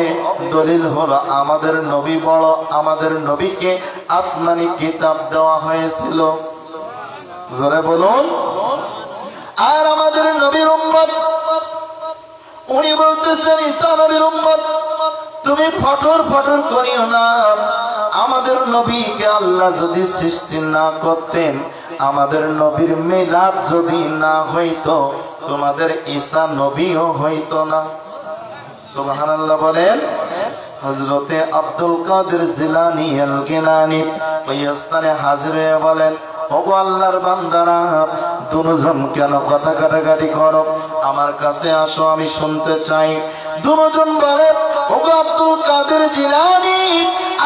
দলিল হলো আমাদের নবী বড়, আমাদের নবীকে আসমানি কিতাব দেওয়া হয়েছিল। জোরে বলুন। আর আমাদের নবীর উম্মত, উনি বলতেছেন ঈসা নবীর উম্মত, তুমি ফটর ফটর করিও না। আমাদের নবীকে আল্লাহ যদি সৃষ্টি না করতেন, আমাদের নবীর মিলাদ যদি না হইতো, তোমাদের ঈসা নবীও হইতো না। সুবহানাল্লাহ বলেন। হযরতে আব্দুল কাদের জিলানী আল গিলানী ওই স্থানে হাজির হয়ে বলেন, ওগো আল্লাহর বান্দারা, দুজন কেন কথা কাটাকাটি করো? আমার কাছে আসো, আমি শুনতে চাই। দুজন বলে, ওগো আব্দুল কাদের জিলানী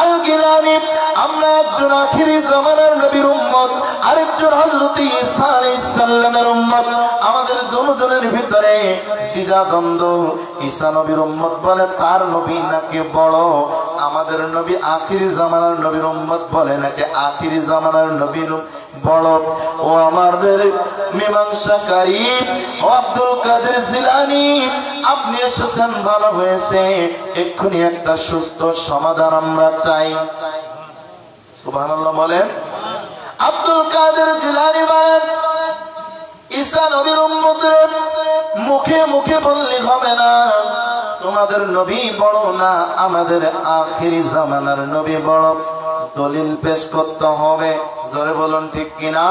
আল গিলানী, আমরা একজন আখিরি জামানার নবীর উম্মত, আরেকজন হযরত ঈসা আলাইহিস সালামের উম্মত। আমাদের দুজনের ভিতরে দ্বিধাদ্বন্দ্ব। ঈসা নবীর উম্মত বলে তার নবী নাকি বড়, আমাদের নবী আখিরি জামানার নবীর উম্মত বলে নাকি আখিরি জামানার নবীর বড়। ও আমাদের মীমাংসাকারী, ও আব্দুল কাদের জিলানী, আপনি এসেছেন ভালো হয়েছে, এক্ষুনি একটা সুস্থ সমাধান আমরা চাই। সুবহানাল্লাহ বলেন। আব্দুল কাদের জিলানী বলেন, ঈসা নবীর উম্মতের মুখে মুখে বললে হবে না, তোমাদের নবী বড় না আমাদের আখিরি জামানার নবী বড়, দলিল পেশ করতে হবে। জোরে বলুন ঠিক কিনা?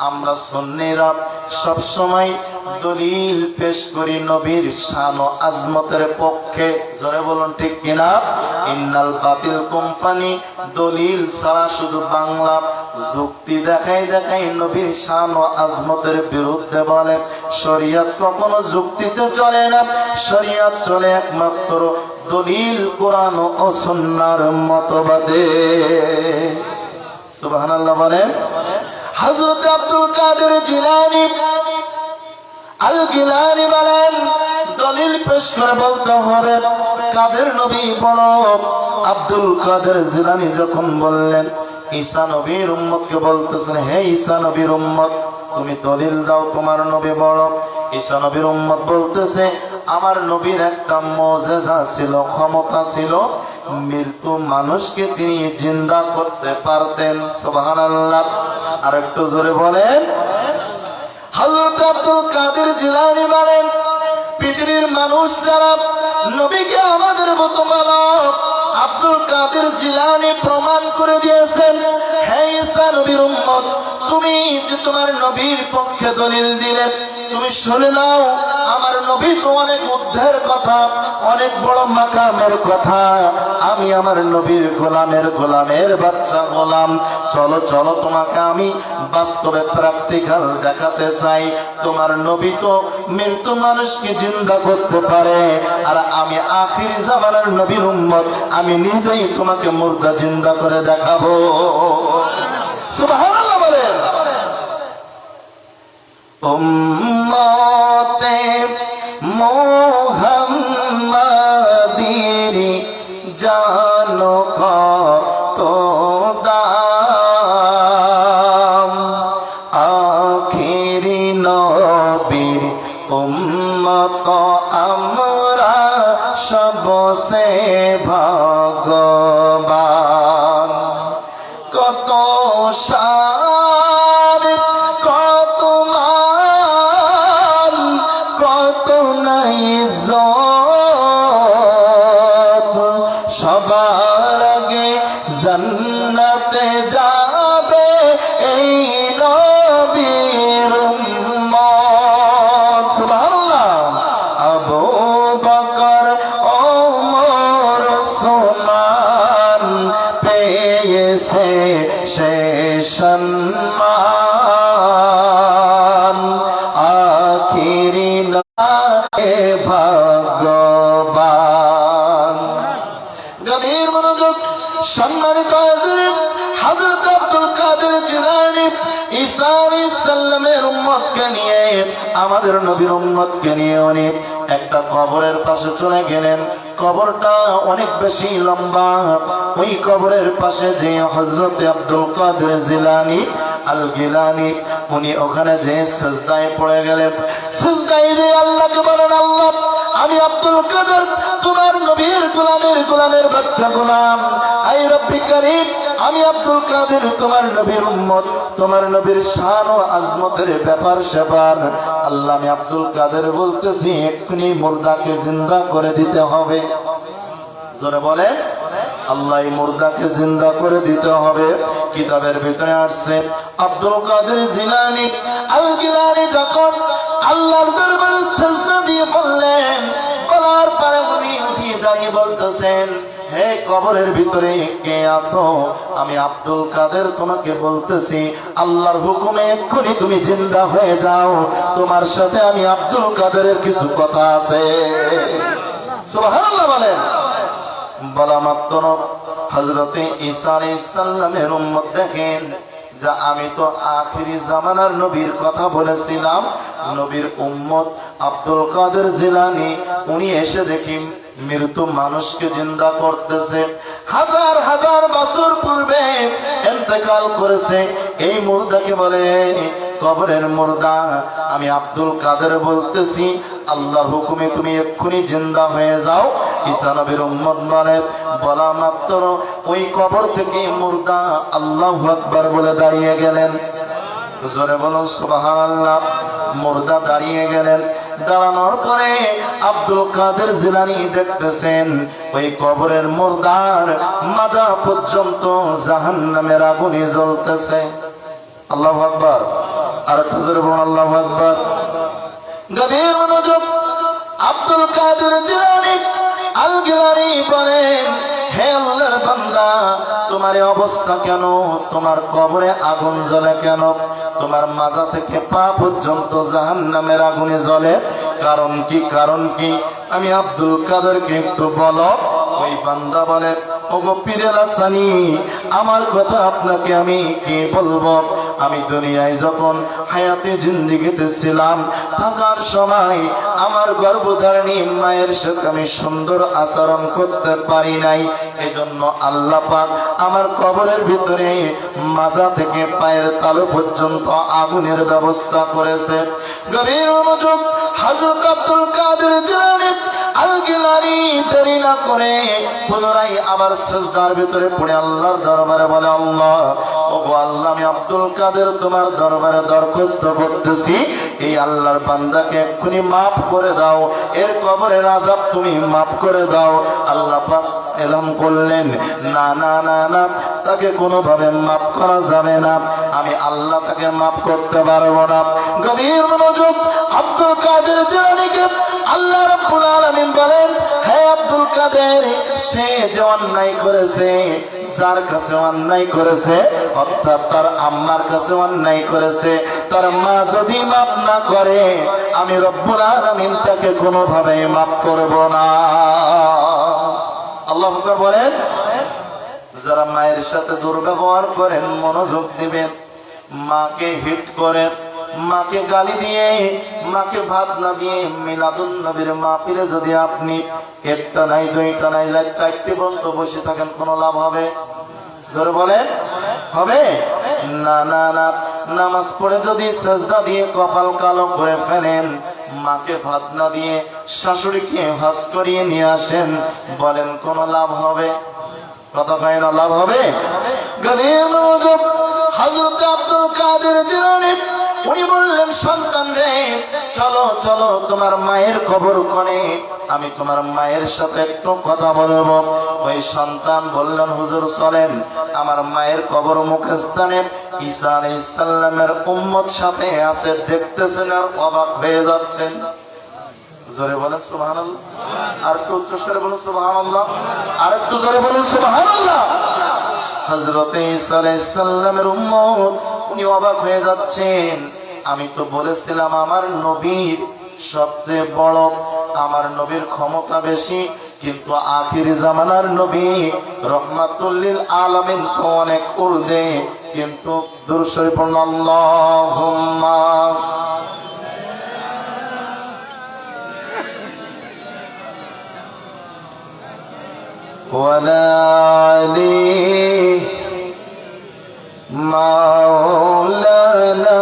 আমরা সুন্নিরা সব সময় দলিল পেশ করি নবীর শান ও আজমতের পক্ষে। জোরে বলুন ঠিক কিনা? ইন্নাল বাতিল কোম্পানি দলিল ছাড়া শুধু বাংলা যুক্তি দেখাই দেখাই নবীর শান ও আজমতের বিরুদ্ধে বলে। শরীয়ত কখনো যুক্তিতে চলে না, শরীয়ত চলে একমাত্র দলিল কোরআন ও সুন্নাহর মতবাদে। সুবহানাল্লাহ বলেন। হযরত আব্দুল কাদের জিলানী আল গিলানী বলেন, দলিল পেশ করে বলতে হবে কাদের নবী বড়। আব্দুল কাদের জিলানী যখন বললেন, ঈসা নবীর উম্মতকে বলতেছেন, হে ঈসা নবীর উম্মত, তুমি দলিল দাও তোমার নবী বড়। ঈসা নবীর উম্মত বলতেছে, আমার নবীর একটা মুজিজা ছিল, ক্ষমতা ছিল, মৃত্যু মানুষকে তিনি জিন্দা করতে পারতেন। সুবহানাল্লাহ। আর একটু জোরে বলেন। হযরত আব্দুল কাদের জিলানী বলেন, পৃথিবীর মানুষ যারা নবীকে আমাদের মতো মানো, আব্দুল কাদের জিলানী প্রমাণ করে দিয়েছেন, হে ঈসা নবীর উম্মত, তুমি যে তোমার নবীর পক্ষে দলিল দিলে, তুমি শুনে নাও, আমার নবী তো অনেক উদ্ধের কথা, অনেক বড় মাকামের কথা। আমি আমার নবীর গোলামের বাচ্চা গোলাম। চলো চলো, তোমাকে আমি বাস্তবে প্র্যাকটিক্যাল দেখাতে চাই। তোমার নবী তো মৃত্যু মানুষকে জিন্দা করতে পারে, আর আমি আখিরি জামানার নবীর উম্মত, আমি নিজেই তোমাকে মুর্দা জিন্দা করে দেখাবো। সুবহানাল্লাহ বলেন। উম্মতে মুহাম্মাদির জানো কত দাম, আখিরি নবীর উম্মত আমরা সবসে ভাগ্যবান। কত শান, কত মান, কত ইজ্জত, সবার আগে জান্নাতে যাবে এই নবীর উম্মত। সুবহানাল্লাহ। আবু বকর, ওমর, ওসমান পেয়েছে সে সম্মান, আখিরি নবী ভাগ্যবান। গভীর মনোযোগ। সম্মানিত হাজিরিন, হযরত আব্দুল কাদের জিলানী ঈসা আলাইহিস সালামের উম্মতকে নিয়ে, আমাদের নবীর উম্মতকে নিয়ে উনি একটা কবরের পাশে চলে গেলেন। কবরটা অনেক বেশি লম্বা। ওই কবরের পাশে যে হযরত আব্দুল কাদের জিলানী আল গিলানী, উনি ওখানে যে সিজদায় পড়ে গেলেন। সিজদায় দিয়ে আল্লাহকে বলেন, আল্লাহ, আমি আব্দুল কাদের তোমার নবীর গোলামের বাচ্চা গোলাম। আই রব্বি কারীম, আমি আব্দুল কাদের তোমার নবীর উম্মত, তোমার নবীর শান ও আজমতের ব্যাপার স্যাপার। আল্লাহ, আমি আব্দুল কাদের বলতেছি, এক্ষুনি মুর্দাকে জিন্দা করে দিতে হবে। জোরে বলে, আল্লাহ মুর্দাকে জিন্দা করে দিতে হবে। কিতাবের ভিতরে আসছে, আব্দুল কাদের জিলানী আল গিলানী যখন আল্লাহর দরবারে সিজদা দিয়ে বললেন, বলার পরে উনি উঠিয়ে দাঁড়িয়ে বলতেছেন, হে কবরের ভিতরে কে আছো? আমি আব্দুল কাদের তোমাকে বলতেছি, আল্লাহর হুকুমে এক্ষুনি তুমি জিন্দা হয়ে যাও, তোমার সাথে আমি আব্দুল কাদেরের কিছু কথা আছে। সুবহানাল্লাহ বলেন। বলা মাত্র হযরতে ঈসা আলাইহিস সালামের উম্মত দেখেন, যা আমি তো আখিরি জামানার নবীর কথা বলেছিলাম, নবীর উম্মত আব্দুল কাদের জিলানী, উনি এসে দেখি মৃত মানুষকে জিন্দা করতেছে। হাজার হাজার বছর পূর্বে ইন্তেকাল করেছে এই মুর্দাকে বলে কবরের মুর্দা। আমি আব্দুল কাদের বলতেছি, আল্লাহর হুকুমে তুমি এক্ষুনি জিন্দা হয়ে যাও। ঈসা নবীর উম্মত বলে, বলা মাত্র ওই কবর থেকে মুর্দা আল্লাহু আকবার বলে দাঁড়িয়ে গেলেন। জোরে বলুন সুবহানাল্লাহ। মুর্দা দাঁড়িয়ে গেলেন। দাঁড়ানোর পরে আব্দুল কাদের জিলানী দেখতেছেন ওই কবরের মুর্দার মাজা পর্যন্ত জাহান্নামের আগুনে জ্বলতেছে। আল্লাহু আকবার। আর একটু জোরে বলুন আল্লাহু আকবার। গভীর মনোযোগ। আব্দুল কাদের জিলানী আল গিলানী বলেন, হে আল্লাহর বান্দা, তোমার এই অবস্থা কেন? তোমার কবরে আগুন জ্বলে কেন? তোমার মাজা থেকে পা পর্যন্ত জাহান্নামের আগুনে জ্বলে, কারণ কি? কারণ কি? আমি আব্দুল কাদেরকে একটু বলো। ওই বান্দা বলে, ওগো পীরেল হাসানী, আমার কথা আপনাকে আমি কি বলবো? আমি দুনিয়ায় যখন হায়াতে জিন্দেগিতে ছিলাম, থাকার সময় আমার গর্ভধারিণী মায়ের সাথে আমি সুন্দর আচরণ করতে পারি নাই। এজন্য আল্লাহ পাক আমার কবরের ভিতরে মাজা থেকে পায়ের তালু পর্যন্ত আগুনের ব্যবস্থা করেছে। গভীর মনোযোগ। হযরত আব্দুল কাদের জিলানী আল গিলানী দেরি না করে পুনরায় আবার সিজদার ভিতরে পড়ে আল্লাহর দরবারে বলে, আল্লাহ, ওগো আল্লাহ, আমি আব্দুল কাদের তোমার দরবারে দরখাস্ত করতেছি, এই আল্লাহর বান্দাকে এক্ষুনি মাফ করে দাও, এর কবরের আযাব তুমি মাফ করে দাও। আল্লাহ পাক এলান করলেন, না না না না, তাকে কোনোভাবে মাফ করা যাবে না, আমি আল্লাহ তাকে মাফ করতে পারবো না। গভীর মনোযোগ। আব্দুল কাদের জিলানীকে আল্লাহ রাব্বুল আলামিন বলেন, হে আব্দুল কাদের, সে যে অন্যায় করেছে, যার কাছে অন্যায় করেছে, অর্থাৎ তার আম্মার কাছে অন্যায় করেছে, তার মা যদি মাফ না করে, আমি রব্বুল আলামিন তাকে কোনোভাবে মাফ করব না। আল্লাহু আকবার বলেন। যারা মায়ের সাথে দুর্ব্যবহার করেন, মনোযোগ দিবেন। মাকে হিট করেন, মাকে গালি দিয়ে, মাকে ভাত না দিয়ে মিলাদুন নবীর মাহফিলে যদি আপনি একটা নাই, দুইটা নাই, চারটে পর্যন্ত বসে থাকেন, কোনো লাভ হবে? ধরে বলেন, হবে না? না না। নামাজ পড়ে যদি সিজদা দিয়ে কপাল কালো করে ফেলেন, মাকে ভাত না দিয়ে শাশুড়িকে হজ করিয়ে নিয়ে আসেন, বলেন কোনো লাভ হবে? কথা কয় না, লাভ হবে? গভীর মনোযোগ। হযরত আব্দুল কাদের জিলানী উনি বললেন, সন্তান রে, চলো চলো তোমার মায়ের কবর কোণে, আমি তোমার মায়ের সাথে একটু কথা বলবো। ওই সন্তান বললেন, হুজুর চলেন, আমার মায়ের কবর মুখস্থানে ঈসা আলাইহিস সালামের উম্মত সাথে আছে, দেখতেছেন আর অবাক হয়ে যাচ্ছেন। জোরে বলেন সুবহানাল্লাহ। আর একটু উচ্চস্বরে বলেন সুবহানাল্লাহ। আর একটু জোরে বলেন সুবহানাল্লাহ। হযরতে ঈসা আলাইহিস সালামের উম্মত উনি অবাক হয়ে যাচ্ছেন। আমি তো বলেছিলাম আমার নবীর সবচেয়ে বড়, আমার নবীর ক্ষমতা বেশি, কিন্তু আখির জামানার নবী রহমাতুল লিল আলামিন তো অনেক ঊর্ধ্বে। কিন্তু দুরূদ শরীফ পড়ুন, আল্লাহুম্মা ওয়ালা আলি মাওলানা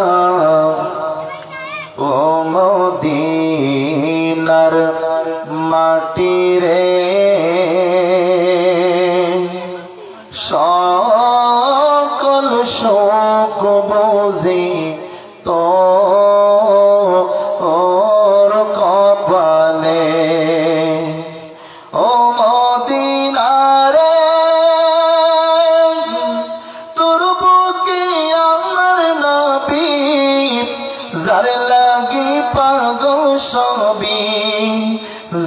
ও মদিনার মাটি রে, সকল শোক বুঝি তোর কপালে, ও মদিনারে তোর বুকে আমার নবী, যার লাগি পাগল সবই,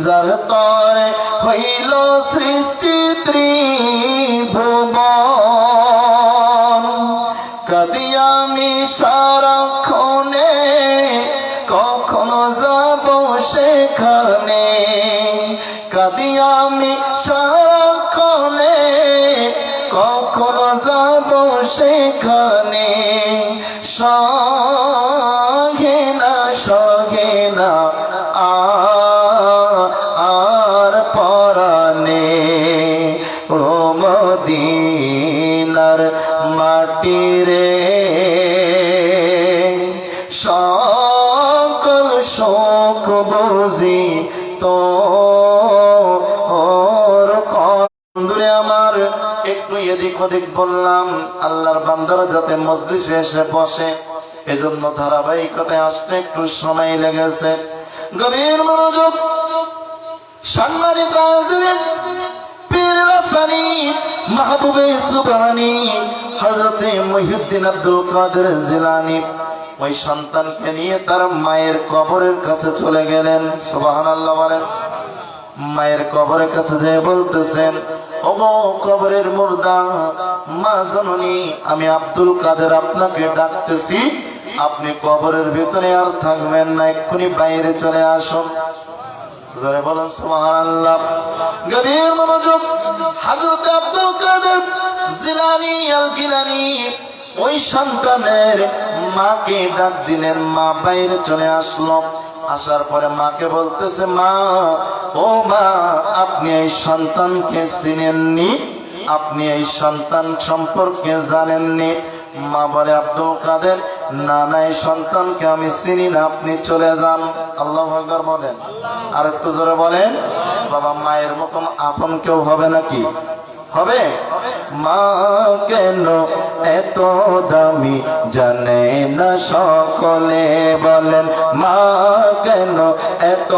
যার তরে হইল সৃষ্টি ত্রিভুবন, কাঁদি আমি সারাক্ষণে, কখনো যাব সেখানে। কাঁদি আমি সারাক্ষণে, কখনো যাব সেখানে। সহে না সহে না আর পরানে, ও মদিনার মাটি রে। সকল শোক বুঝি তোর বন্ধুরে আমার। একটু এদিক ওদিক বললাম, আল্লাহর বান্দারা যাতে মজলিসে এসে বসে, এজন্য ধারাবাহিকতায় আসতে একটু সময় লেগেছে। গভীর মনোযোগ। সম্মানিত হাজিরিন, পীর রাসানি মাহবুবে সুবহানি হযরতে মুহিউদ্দিন আব্দুল কাদের জিলানী ওই সন্তানকে নিয়ে তার মায়ের কবরের কাছে চলে গেলেন। সুবহানাল্লাহ বলেন। মায়ের কবরের কাছে যেয়ে বলতেছেন, ওগো কবরের মুর্দা মা জননী, আমি আব্দুল কাদের আপনাকে ডাকতেছি, আপনি কবরের ভিতরে আর থাকবেন না, এক্ষুনি বাইরে চলে আসুন। বলেন সুবহানাল্লাহ। গভীর মনোযোগ। হযরত আব্দুল কাদের জিলানী আল গিলানী ওই সন্তানের মাকে ডাক দিলেন, মা বাইরে চলে আসলো। আসার পরে মাকে বলতেছে, মা, ও মা, আপনি এই সন্তানকে চিনেননি? আপনি এই সন্তান সম্পর্কে জানেননি? মা বলে, আব্দুল কাদের, না না, এই সন্তানকে আমি চিনি না, আপনি চলে যান। আল্লাহু আকবার বলেন। আর একটু জোরে বলেন। বাবা, মায়ের মতন আপন কেউ হবে নাকি? হবে? মা কেন এত দামি জানে না সকলে, বলেন মা কেন এত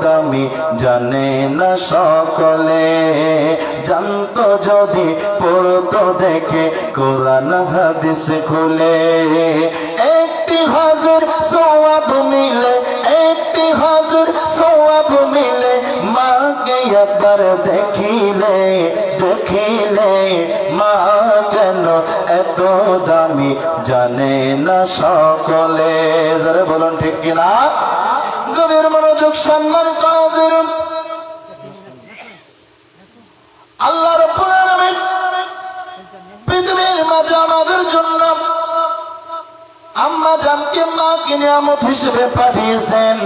দামি জানে না সকলে। জানতো যদি পড়তো দেখে কোরআন হাদিস খুলে, একটি হাজুর সওয়াব মিলে, একটি হাজুর সওয়াব মিলে, মাকে একবার দেখিলে, দেখিলে। মা কেন এত দামি জানে না সকলে। যারা বলুন ঠিক কিনা? গভীর মনোযোগ। সম্মানিত হাজিরিন, আল্লাহ রাব্বুল আলামিন পৃথিবীর মাঝে আমাদের জন্য আম্মা জানকে মাকে নিয়ামত হিসেবে পাঠিয়েছেন।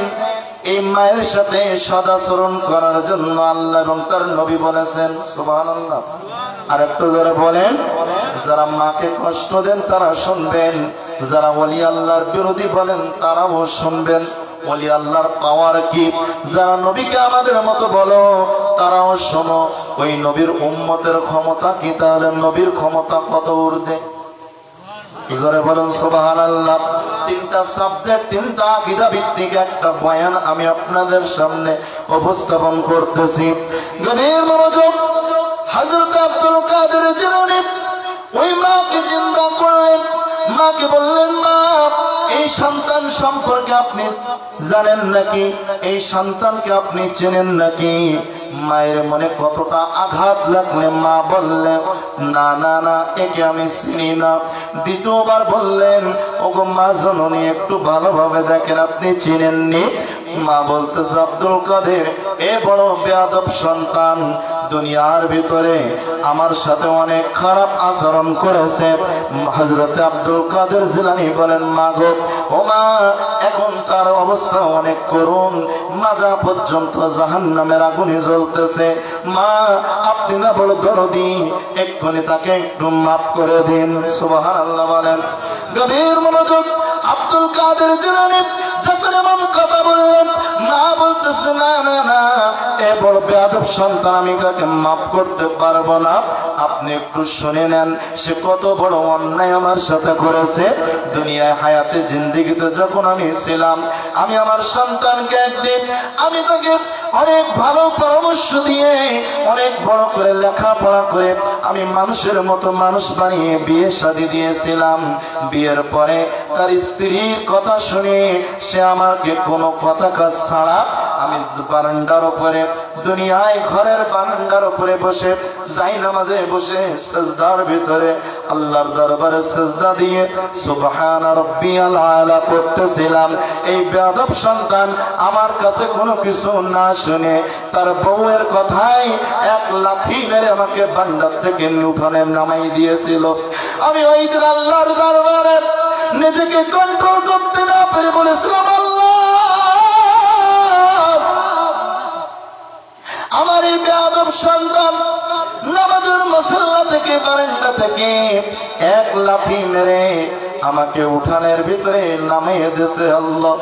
এই মায়ের সাথে সদাচরণ করার জন্য আল্লাহ এবং তার নবী বলেছেন। সুবহানাল্লাহ। আর একটু ধরে বলেন। যারা মাকে কষ্ট দেন তারা শুনবেন, যারা ওলি আল্লাহর বিরোধী বলেন তারাও শুনবেন। ওলি আল্লাহর পাওয়ার কি? যারা নবীকে আমাদের মতো বলো তারাও শোনো। ওই নবীর উম্মতের ক্ষমতা কি? তাহলে নবীর ক্ষমতা কত ঊর্ধ্বে? জোরে বলুন সুবহানাল্লাহ। তিনটা সাবজেক্ট, তিনটা আকীদা ভিত্তিক একটা বয়ান আমি আপনাদের সামনে উপস্থাপন করতেছি। গভীর মনোযোগ। হযরত আব্দুল কাদের জিলানী ওই মাকে চিন্তা করলেন। মাকে বললেন, মা, এই সন্তান সম্পর্কে আপনি জানেন নাকি? এই সন্তানকে আপনি চেনেন নাকি? মায়ের মনে কতটা আঘাত লাগলে মা বললেন, না না না, একে আমি চিনি না। দ্বিতীয়বার বললেন, ওগো মা জননী, একটু ভালোভাবে দেখেন, আপনি চিনেননি? মা বলতেছে, আব্দুল কাদের এ বড় বেয়াদব সন্তান, দুনিয়ার ভিতরে আমার সাথে অনেক খারাপ আচরণ করেছে। হযরত আব্দুল কাদের জিলানী বলেন, মা গো, ও মা, এখন তার অবস্থা অনেক করুণ, মাজা পর্যন্ত জাহান্নামের আগুনে জ্বলতেছে। মা, আপনি না বড় দরদি, এক্ষুনি তাকে একটু মাফ করে দিন। সুবহানাল্লাহ বলেন। গভীর মনোযোগ। আব্দুল কাদের জিলানী যখন এমন কথা বললেন, মা বলতেছে, না না না, এ বড় বেয়াদব সন্তান, আমি তাকে মাফ করতে পারবো না। আপনি একটু শুনে নেন, সে কত বড় অন্যায় আমার সাথে করেছে। দুনিয়ায় হায়াতে জিন্দেগিতে যখন আমি ছিলাম, আমি আমার সন্তানকে একদিন আমি তাকে অনেক ভালো পরামর্শ দিয়ে অনেক বড় করে লেখাপড়া করে আমি মানুষের মতো মানুষ বানিয়ে বিয়ে শাদী দিয়েছিলাম। বিয়ের পরে তার স্ত্রীর কথা শুনে সে আমাকে কোনো কথা কাজ ছাড়া আমি বারান্দার উপরে, দুনিয়ায় ঘরের বারান্দার উপরে বসে যাই নামাজে বসে সিজদার ভিতরে আল্লাহর দরবারে সিজদা দিয়ে সুবহান রাব্বিয়াল আলা করতেছিলাম। এই বেয়াদব সন্তান আমার কাছে কোনো কিছু না শুনে তার বউয়ের কথাই এক লাথি মেরে আমাকে বারান্দা থেকে উঠানে নামাই দিয়েছিল। আমি ওই দিন আল্লাহর দরবারে নিজেকে কন্ট্রোল করতে না পেরে বলেছিলাম, আল্লাহ আমার এই বেয়াদব সন্তান নামাজের মুসল্লা থেকে বারান্দা থেকে এক লাথি মেরে আমাকে উঠানের ভিতরে নামিয়ে দিয়েছে। আল্লাহ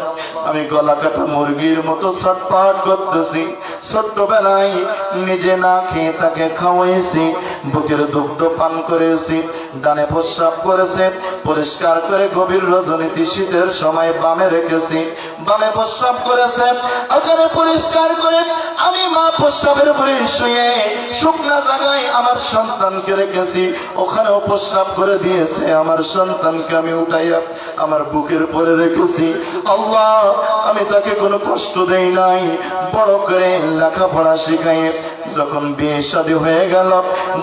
আমি গলা কাটা মুরগির মতো ছটফট করতেছি। ছোট্টবেলায় নিজে না খেয়ে তাকে খাওয়াইছি, বুকের দুগ্ধ পান করেছি, ডানে প্রস্রাব করেছে, পরিষ্কার করে গভীর রজনীতি শীতের সময় বামে রেখেছি, বামে প্রস্রাব করেছে, ওখানে পরিষ্কার করে আমি মা প্রস্রাবের উপরে শুয়ে শুকনা জায়গায় আমার সন্তানকে রেখেছি, ওখানেও প্রস্রাব করে দিয়েছে। আমার সন্তানকে আমি উঠাইয়া আমার বুকের পরে রেখেছি। আল্লাহ আমি তাকে কোনো কষ্ট দেই নাই, বড় করে লেখাপড়া শিখাই। যখন বিয়ে শাদী হয়ে গেল,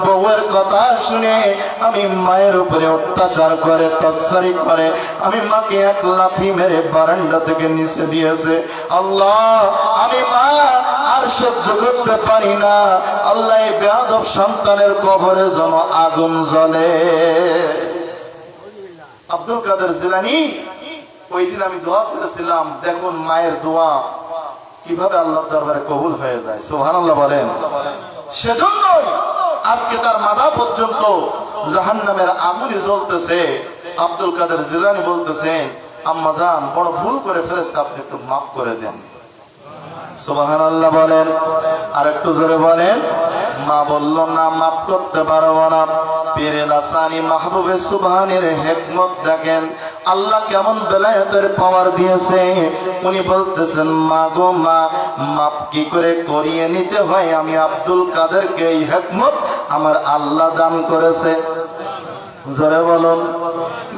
বউয়ের কথা শুনে আমি মায়ের উপরে অত্যাচার করে তাচ্ছারি করে আমি মাকে এক লাথি মেরে বারান্দা থেকে নিচে দিয়েছে। আল্লাহ আমি মা আর সহ্য করতে পারি না। আল্লাহ এই বেয়াদব সন্তানের কবরে যেন আগুন জ্বলে। আব্দুল কাদের জিলানী ওই দিন আমি দোয়া করেছিলাম, দেখুন মায়ের দোয়া কিভাবে আল্লাহর দরবারে কবুল হয়ে যায়। সুবহানাল্লাহ বলেন। সেজন্যই আজকে তার মাথা পর্যন্ত জাহান্নামের আগুনে জ্বলতেছে। আব্দুল কাদের জিলানী বলতেছেন, আম্মা জান বড় ভুল করে ফেলেছে, আপনি একটু মাফ করে দেন। সুবহানাল্লাহ বলেন। আর একটু জোরে বলেন। মা বলল না, মাফ করতে পারবো না। পীরে লাসানি মাহবুবে সুবহানের হিকমত দেখেন, আল্লাহ কেমন বেলায়েতের পাওয়ার দিয়েছে। উনি বলতেছেন, মা গো মা, মাফ কি করে করিয়ে নিতে হয় আমি আব্দুল কাদেরকে এই হিকমত আমার আল্লাহ দান করেছে। জোরে বলুন।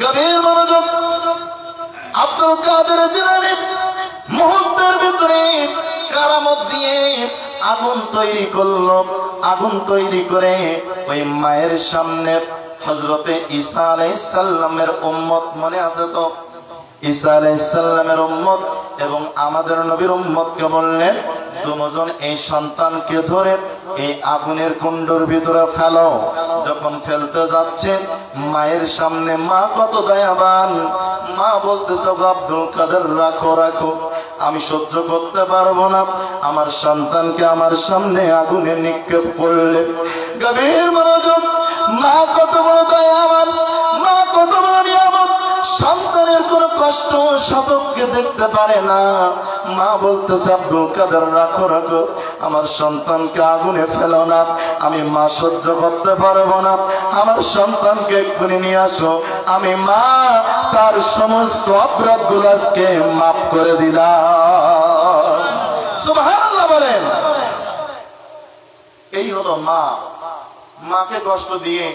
গভীর মনোযোগ। আব্দুল কাদের জিলানী মুহূর্তের ভিতরে কারামত দিয়ে আগুন তৈরি করলো। আগুন তৈরি করে ওই মায়ের সামনে হযরতে ঈসা আলাইহিস সালামের উম্মত, মনে আছে তো? ঈসা আলাইহিস সালামের উম্মত এবং আমাদের নবীর উম্মতকে বললেন, দুজন এই সন্তানকে ধরে এই আগুনের কুণ্ডের ভিতরে ফেলো। যখন ফেলতে যাচ্ছে মায়ের সামনে মা কত দয়াবান, মা বলতেছে, আব্দুল কাদের রাখো রাখো, আমি সহ্য করতে পারবো না, আমার সন্তানকে আমার সামনে আগুনে নিক্ষেপ করলে। গভীর মনোযোগ। মা কত বড় দয়াবান, মা কত বড় নিয়ামত, সন্তানের কোন কষ্ট শতককে দেখতে পারে না। মা বলতেছে, আব্দুল কাদের রাখো রাখো, আমার সন্তানকে আগুনে ফেলো না, আমি মা সহ্য করতে পারবো না, আমার সন্তানকে এক্ষুনি নিয়ে আসো। আমি মা তার সমস্ত অপরাধ গুলাকে মাফ করে দিলাম। সুবহানাল্লাহ বলেন। এই হলো মা। মাকে কষ্ট দিয়ে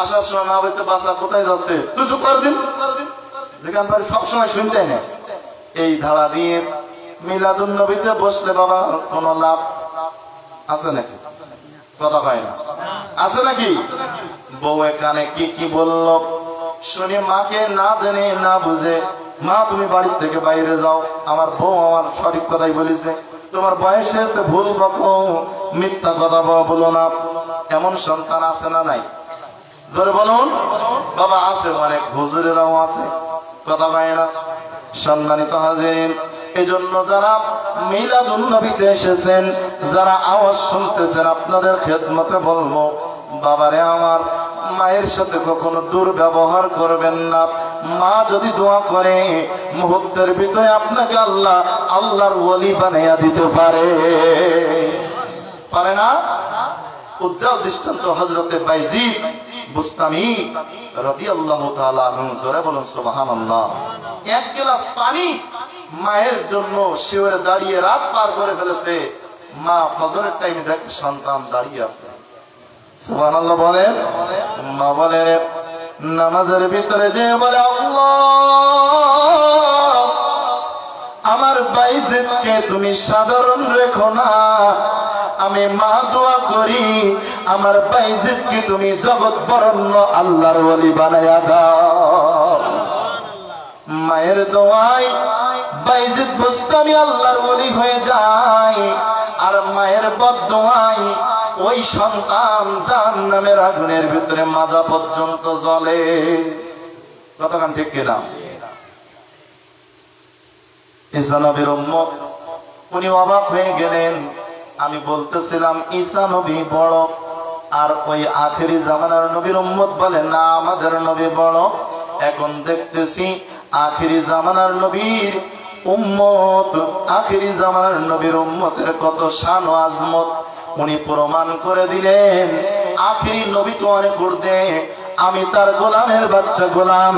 আসার সময় মা বলতে, বাচ্চা কোথায় যাচ্ছে, তুই চুপ করে দিন, যেখান থেকে সবসময় শুনতে নেই। এই ধারা দিয়ে মিলাদুন নবীতে বসলে বাবা কোন লাভ আছে নাকি? কথা হয় না, আছে নাকি? বউ কানে কি কি বললো শুনে মাকে না জেনে না বুঝে, মা তুমি বাড়ির থেকে বাইরে যাও, আমার বউ আমার সঠিক কথাই বলেছে, তোমার বয়স হয়েছে, ভুল বকো, মিথ্যা কথা বলো না। এমন সন্তান আছে না নাই? ধরে বলুন। বাবা আছে, অনেক হুজুরেরাও আছে, কথা হয় না। সম্মানিত হাজিরিন, এই জন্য যারা মিলাদুন নবীতে এসেছেন, যারা আওয়াজ শুনতেছেন, আপনাদের খেদমতে বলবো, বাবারে আমার, মায়ের সাথে কখনো দুর্ব্যবহার করবেন না। মা যদি দোয়া করে মুহূর্তের ভিতরে আপনাকে আল্লাহ আল্লাহর ওলি বানাইয়া দিতে পারে, পারে না? উজ্জ্বল দৃষ্টান্ত হযরতে বাইজিদ বুস্তামি রাদিয়াল্লাহু তাআলা আনহু। জোরে বলুন সুবহানাল্লাহ। এক গ্লাস পানি মায়ের জন্য শিওরে দাঁড়িয়ে রাত পার করে ফেলেছে। মা ফজরের টাইমে দেখে সন্তান দাঁড়িয়ে আছে। সুবহানাল্লাহ বলেন। মা বলে নামাজের ভিতরে যে বলে, আল্লাহ আমার বাইজিদকে তুমি সাধারণ রেখো না, আমি মা দোয়া করি আমার বাইজিদকে তুমি জগৎ বরণ্য আল্লাহর ওলি বানায়া দাও। মায়ের দোয়ায় বাইজিদ বুস্তামি আল্লাহর ওলি হয়ে যায়, আর মায়ের বদদোয়ায় ওই সন্তান জাহান্নামের আগুনের ভিতরে মাজা পর্যন্ত জ্বলে। কতক্ষণ ঠিক কিনা? ঈসা নবীর উম্মত, উনি অবাক হয়ে গেলেন। আমি বলতেছিলাম ঈসা নবী বড়, আর ওই আখেরি জামানার নবীর উম্মত বলে না আমাদের নবী বড়। এখন দেখতেছি আখেরি জামানার নবীর উম্মত, আখেরি জামানার নবীর উম্মতের কত শান ও আজমত উনি প্রমাণ করে দিলেন। আখেরি নবী তো অনেক ঊর্ধ্বে, আমি তার গোলামের বাচ্চা গোলাম,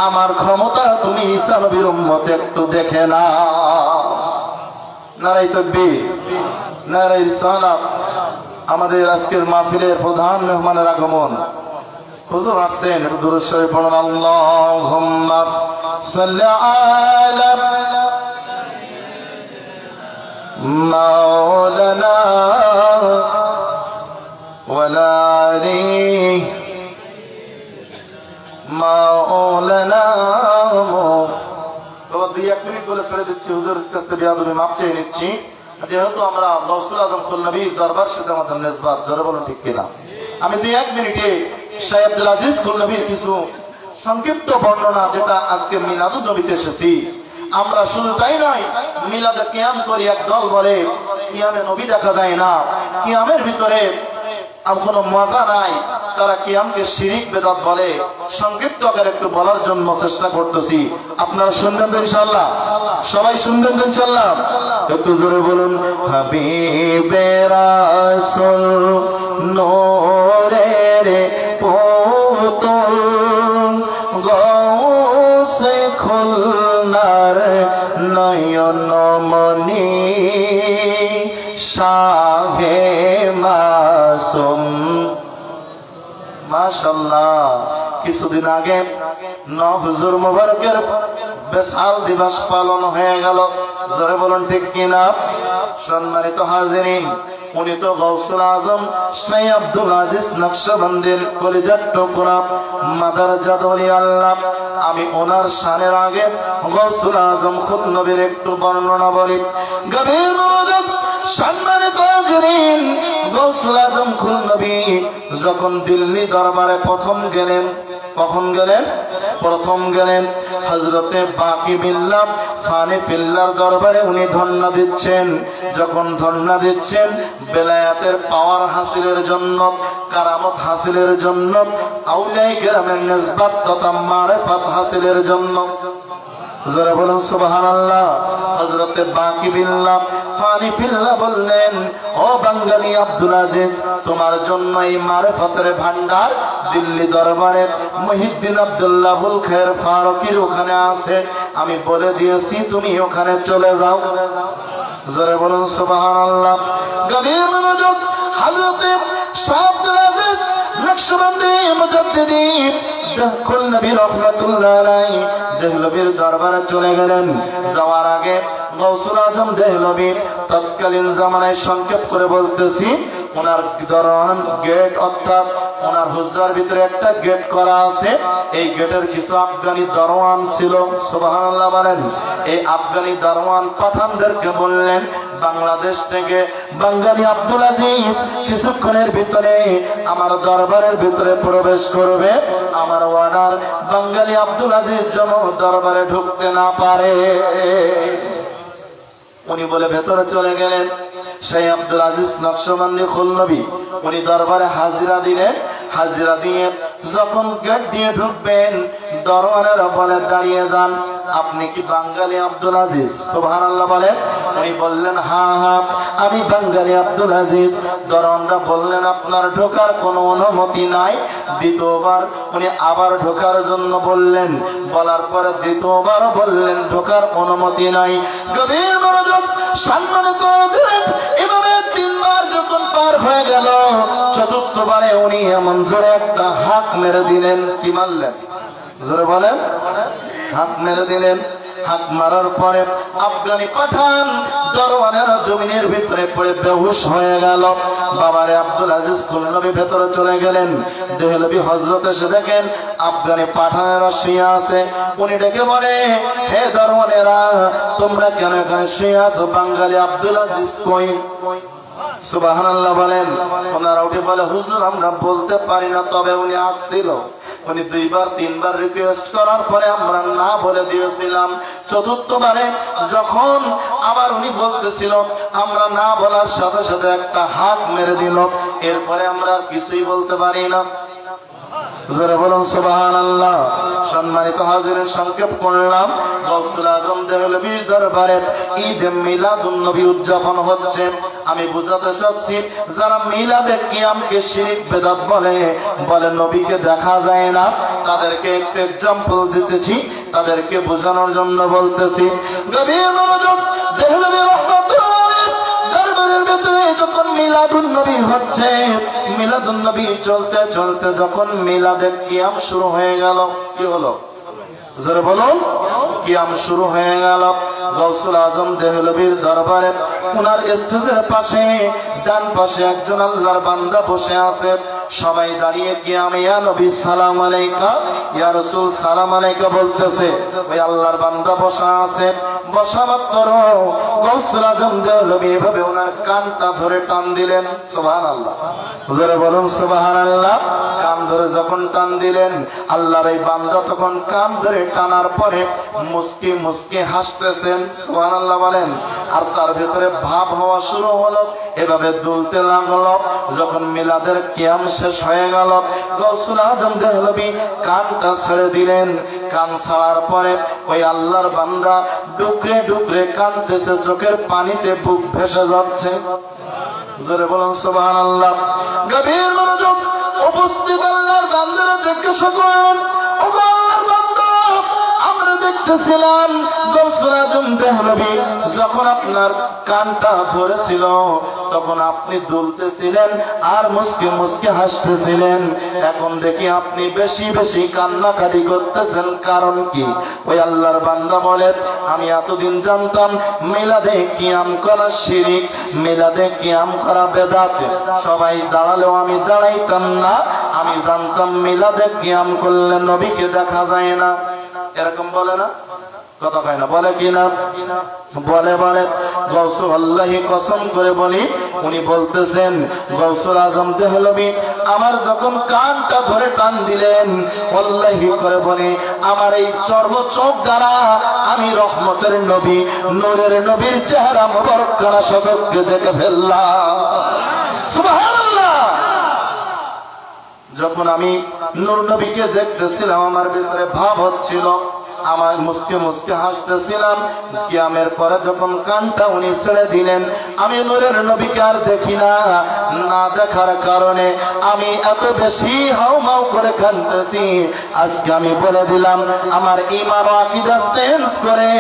আমার ক্ষমতা তুমি ঈসা নবীর উম্মত একটু দেখে না। নারায়ে তাকবীর, নারায়ে রিসালাত। আমাদের আজকের মাহফিলের প্রধান মেহমানের আগমন হুজুর আসছেন, একটু দুরূদ শরীফ পড়ুন। আল্লাহুম্মা সাল্লি আলা মাওলানা ওয়ালা আলি মাওলানা। তো 2-1 মিনিট বলে ছেড়ে দিচ্ছি, হুজুরের কাছ থেকে বেয়াদবি মাপ চেয়ে নিচ্ছি, যেহেতু আমরা গাউসুল আজম কুল নবীর দরবার সাথে আমাদের নিসবত। জোরে বলুন ঠিক কিনা? আমি 2-1 মিনিটে শাহ আব্দুল আজিজ কুল নবীর কিছু সংক্ষিপ্ত বর্ণনা, যেটা আজকে মিলাদুন নবীতে এসেছি। আমরা শুধু তাই নয়, মিলাদে কিয়াম করি, এক দল বলে কিয়ামে নবী দেখা যায় না, কিয়ামের ভিতরে কোনো মজা নাই, তারা কিয়ামকে শিরিক বেদাত বলে। সংক্ষিপ্ত আকারে একটু বলার জন্য চেষ্টা করতেছি, আপনারা শুনবেন তো ইনশাআল্লাহ? সবাই শুনবেন তো ইনশাআল্লাহ? একটু জোরে বলুন। হাবিবে রাসূল নূরের পুতুল গৌসে খুলনার নয়নমণি শাহে মাসুম। মাশাআল্লাহ। কিছুদিন আগে হুজুর মুবারকের বেসাল দিবস পালন হয়ে গেল। জোরে বলুন ঠিক কিনা? সম্মানিত হাজিরিন, উনি তো গাউসুল আজম শাহ আব্দুল আজিজ নকশবন্দির কলিজার টুকরা মাদার জাদুলি আল্লাহ। আমি ওনার শানের আগে গাউসুল আজম খুদ নবীর একটু বর্ণনা বলি। গভীর মনোযোগ। সম্মানিত হাজিরিন, গাউসুল আজম খুদ নবী যখন দিল্লি দরবারে প্রথম গেলেন, কখন গেলেন? প্রথম গেলেন হযরতে বাকি বিল্লাহ ফানি বিল্লাহর দরবারে উনি ধর্ণা দিচ্ছেন। যখন ধর্ণা দিচ্ছেন বেলায়াতের পাওয়ার হাসিলের জন্য, কারামত হাসিলের জন্য, আউলিয়া কেরামের নিসবত তথা মারিফাত হাসিলের জন্য। যারা বলেন সুবহানাল্লাহ। হযরতে বাকি বিল্লাহ ফানি বিল্লাহ বললেন, ও বাঙালি আব্দুল আজিজ, তোমার জন্য এই মারিফতের ভান্ডার দিল্লি দরবারে মুহিউদ্দিন আব্দুল্লাহুল খায়ের ফারুকীর ওখানে আছে, আমি বলে দিয়েছি তুমি ওখানে চলে যাও। যারা বলেন সুবহানাল্লাহ। গভীর মনোযোগ। হযরতে শাহ আব্দুল আজিজ নকশবন্দি মুজাদ্দিদি কুল নবী রাহমাতুল্লাহ আলাইহি দেহলভীর দরবারে চলে গেলেন। যাওয়ার আগে গাউসুল আজম দেহলভী তৎকালীন জামানায় সংক্ষেপ করে বলতেছি, ওনার দরওয়ান গেট, অর্থাৎ ওনার হুজরার ভিতরে একটা গেট করা আছে। এই গেটের কিছু আফগানি দরওয়ান ছিল। সুবহানাল্লাহ বলেন। এই আফগানি দরওয়ান পাঠানদেরকে বললেন, বাংলাদেশ থেকে বাঙালি আব্দুল আজিজ কিছুক্ষণের ভিতরে আমার দরবারের ভিতরে প্রবেশ করবে, আমার ওয়ার্ডার বাঙালি আব্দুল আজিজ যেন দরবারে ঢুকতে না পারে। উনি বলে ভেতরে চলে গেলেন। শাহ আব্দুল আজিজ নকশবন্দি খুল নবী উনি দরবারে হাজিরা দিলেন। হাজিরা দিয়ে যখন গেট দিয়ে ঢুকবেন, দরওয়ানেরা বলে দাঁড়িয়ে যান, আপনি কি বাঙালি আব্দুল আজিজ? সুবহানাল্লাহ বলেন। উনি বললেন, হ্যাঁ হ্যাঁ আমি বাঙালি আব্দুল আজিজ। দরওয়ানরা বললেন, আপনার ঢোকার কোনো অনুমতি নাই। দ্বিতীয়বার উনি আবার ঢোকার জন্য বললেন, বলার পরে দ্বিতীয়বার বললেন ঢোকার অনুমতি নাই। গভীর মনোযোগ। সম্মানিত হাজিরিন, এভাবে 3 বার যখন পার হয়ে গেল, চতুর্থবারে উনি এমন জোরে একটা হাঁক মেরে দিলেন। কি মারলেন? জোরে বলেন। হাঁক মেরে দিলেন। হাত মারার পরে আফগানি পাঠান দরবারের জমিনের ভিতরে পড়ে বেহুশ হয়ে গেল। বাবারে আব্দুল আজিজ নবী ভেতরে চলে গেলেন। দেহলবি হযরত এসে দেখেন আফগানি পাঠানেরা শুয়ে আছে। উনি ডেকে বলে, হে দরবারেরা, তোমরা কেন এখানে শুয়ে আছো? বাঙালি আব্দুল আজিজ কই? সুবহানাল্লাহ বলেন। ওনারা উঠে বলে, হুজুর আমরা বলতে পারি না, তবে উনি আসছিল। উনি দুইবার তিনবার রিকোয়েস্ট করার পরে আমরা না বলে দিয়েছিলাম। চতুর্থবারে যখন আবার উনি বলতেছিল, আমরা না বলার সাথে সাথে একটা হাত মেরে দিল। এরপরে আমরা কিছুই বলতে পারি না। জোরে বলুন সুবহানাল্লাহ। সম্মানিত হাজিরিন, সংক্ষেপ করলাম, গৌসুল আজম দেহলভির দরবারে ঈদ মিলাদুন নবী উদযাপন হচ্ছে। আমি বুঝাতে চাচ্ছি, যারা মিলাদে কিয়ামকে শিরক বিদআত বলে নবীকে দেখা যায় না, তাদেরকে একটু एग्जांपल দিতেছি, তাদেরকে বোঝানোর জন্য বলতেছি। গভীর মনোযোগ। দেহলভি রহমাতুল্লাহ দরবারের ভিতরে যখন মিলাদুন নবী হচ্ছে, মিলাদুন নবী চলতে চলতে যখন মিলাদে কিয়াম শুরু হয়ে গেল, কি হলো? জোরে বলুন। কিয়াম শুরু হয়ে গেল। গৌসুল আজম দেহলভির দরবারে উনার স্টেজের পাশে ডান পাশে একজন আল্লাহর বান্দা বসে আছে। সবাই দাঁড়িয়ে কিয়াম, ইয়া নবী সালাম আলাইকা, ইয়া রাসূল সালাম আলাইকা বলতেছে। ওই আল্লাহর বান্দা বসা আছে। বসা মাত্র গৌসুল আজম দেহলভি এভাবে ওনার কানটা ধরে টান দিলেন। সুবহানাল্লাহ। জোরে বলুন সুবহানাল্লাহ। কান ধরে যখন টান দিলেন, আল্লাহর এই বান্দা তখন কান ধরে টানার পরে মুস্কি মুস্কি হাসতেছেন। সুবহানাল্লাহ বলেন। আর তার ভিতরে ভাব হওয়া শুরু হলো, এভাবে দুলতে লাগলো। যখন মিলাদের কিয়াম শেষ হয়ে গেল, গৌসুল আজম দেহলভি কানটা ছেড়ে দিলেন। কান ছাড়ার পরে ওই আল্লাহর বান্দা ডুকরে ডুকরে কাঁদতেছে, চোখের পানিতে বুক ভেসে যাচ্ছে। জোরে বলুন সুবহানাল্লাহ। গভীর মনোযোগ। উপস্থিত আল্লাহর বান্দারা জিজ্ঞাসা করেন, ও আল্লাহর বান্দা, আমরা দেখতেছিলাম গৌসুল আজম দেহলভি যখন আপনার কানটা ধরেছিল তখন আপনি দুলতেছিলেন আর মুস্কি মুস্কি হাসতেছিলেন। এখন দেখি আপনি বেশি বেশি কান্নাকাটি করতেছেন, কারণ কি? ওই আল্লাহর বান্দা বলে, আমি এতদিন জানতাম মিলাদে কিয়াম করা শিরক, মিলাদে কিয়াম করা বেদাত। সবাই দাঁড়ালেও আমি দাঁড়াইতাম না। আমি জানতাম মিলাদে কিয়াম করলে নবীকে দেখা যায় না। এরকম বলে না? কথা কয় না? বলে কিনা? বলে বলে। গৌসুল আল্লাহি কসম করে বলি, উনি বলতেছেন গৌসুল আজম দেহলভি আমার যখন কানটা ধরে টান দিলেন, আল্লাহি করে বলি, আমার এই চর্ম চোখ দ্বারা আমি রহমতের নবী, নূরের নবীর চেহারা মোবারক খানা সচক্ষে দেখে ফেললাম। সুবহানাল্লাহ। যখন আমি নূর নবীকে দেখতেছিলাম, আমার ভিতরে ভাব হচ্ছিল, আমার মুস্কে মুস্কে হাসতেছিলাম। কিয়ামের পরে যখন কানটা উনি ছেড়ে দিলেন, আমি নূরের নবীকে আর দেখি না। না দেখার কারণে আমি এত বেশি হাউমাউ করে কাঁদতেছি। আজকে আমি বলে দিলাম, আমার ঈমান ও আকীদা চেঞ্জ করে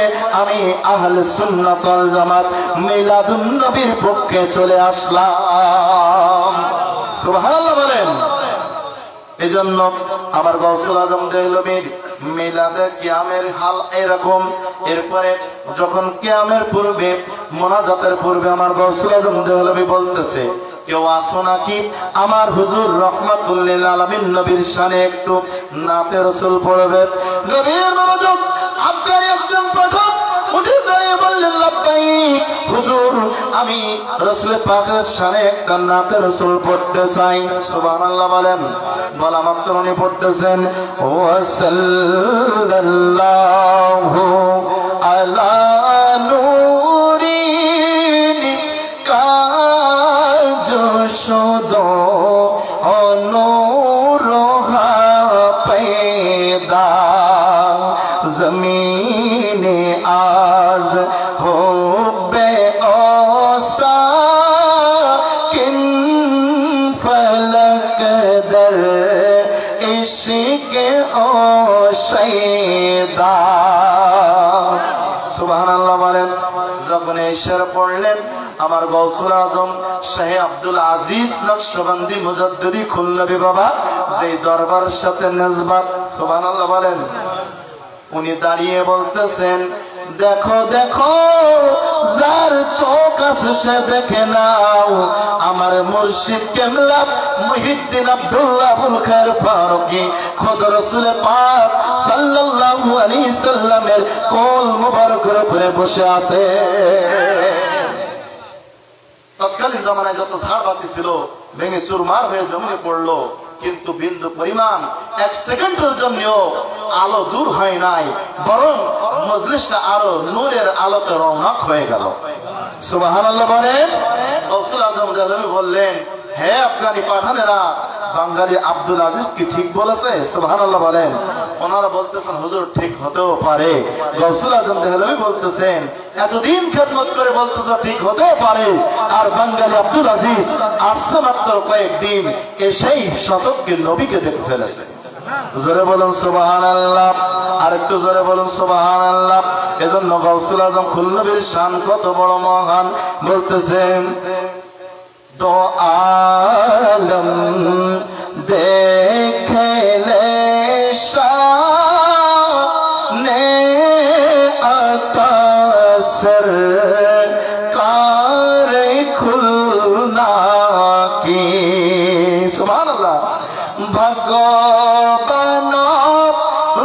আমি আহলে সুন্নাত ওয়াল জামাত মিলাদুন নবীর পক্ষে চলে আসলাম। সুবহানাল্লাহ বলেন। এজন্য আমার গৌসুল আজম দেহলভির মিলাদে কিয়ামের হাল এরকম। এরপরে যখন কিয়ামের পূর্বে, মোনাজাতের পূর্বে আমার গৌসুল আজম দেহলভি বলতেছে, কেউ আসো নাকি আমার হুজুর রহমাতুল লিল আলামিন নবীর শানে একটু নাতে রাসূল পড়বে? গভীর মনোযোগ। আফগানি একজন পাঠক উঠে দাঁড়িয়ে বললেন, লাব্বাইক হুজুর, আমি রাসূল পাকের শানে একটা নাতে রাসূল পড়তে চাই। সুবহানাল্লাহ বলেন। বলা মাত্র উনি পড়তেছেন, ওয়া সাল্লাল্লাহু আলা নূরিন কাজ শুধু নূর হা पैदा ज़मीने आज हो बे ओसा किन फलक दर इश्क ओ शैदा। সুবহানাল্লাহ বলেন। যখন ইশারা পড়লেন, আমার গৌসুল আজম শাহ আব্দুল আজিজ নকশবন্দি মুজাদ্দিদি খুলনাবি বাবা, যে দরবারের সাথে নিসবত, সুবহানাল্লাহ বলেন, উনি দাঁড়িয়ে বলতেছেন, দেখো দেখো যার চোখ আছে সে দেখে নাও, আমার মুর্শিদ কেবলা মুহিদ্দিন আব্দুল্লাহ আবুল খায়ের ফারুকী খোদ রাসূল পাক সাল্লাল্লাহু আলাইহি সাল্লামের কোল মুবারকের উপরে বসে আছে। তৎকালীন জামানায় যত ঝাড়বাতি ছিল ভেঙে চুরমার হয়ে জমিনে পড়লো, কিন্তু বিন্দু পরিমাণ এক সেকেন্ডের জন্য আলো দূর হয় নাই, বরং মজলিসটা আরো নূরের আলোতে রৌনক হয়ে গেল। সুবহানাল্লাহ বলেন। গৌসুল আজম দেহলভী বললেন, হে আফগানি পাঠানেরা, বাঙালি আব্দুল আজিজ কি ঠিক বলেছে? সুবহানাল্লাহ বলেন। ওনারা বলতেছেন, হুজুর ঠিক হতেও পারে। গৌসুল আজম দেহলভী বলতেছেন, এতদিন খেদমত করে বলতেছে ঠিক হতেও পারে, আর বাঙালি আব্দুল আজিজ আসছে মাত্র কয়েকদিন, এসেই শতককে নবীকে দেখে ফেলেছে। জোরে বলুন সুবহানাল্লাহ, আর একটু জোরে বলুন সুবহানাল্লাহ। এজন্য গৌসুল আজম কুল নবীর শান কত বড় মহান, বলতেছেন, দো আলম দেখলে শানে আতা সরকার খুলনা কি। সুবহানাল্লাহ। ভগবান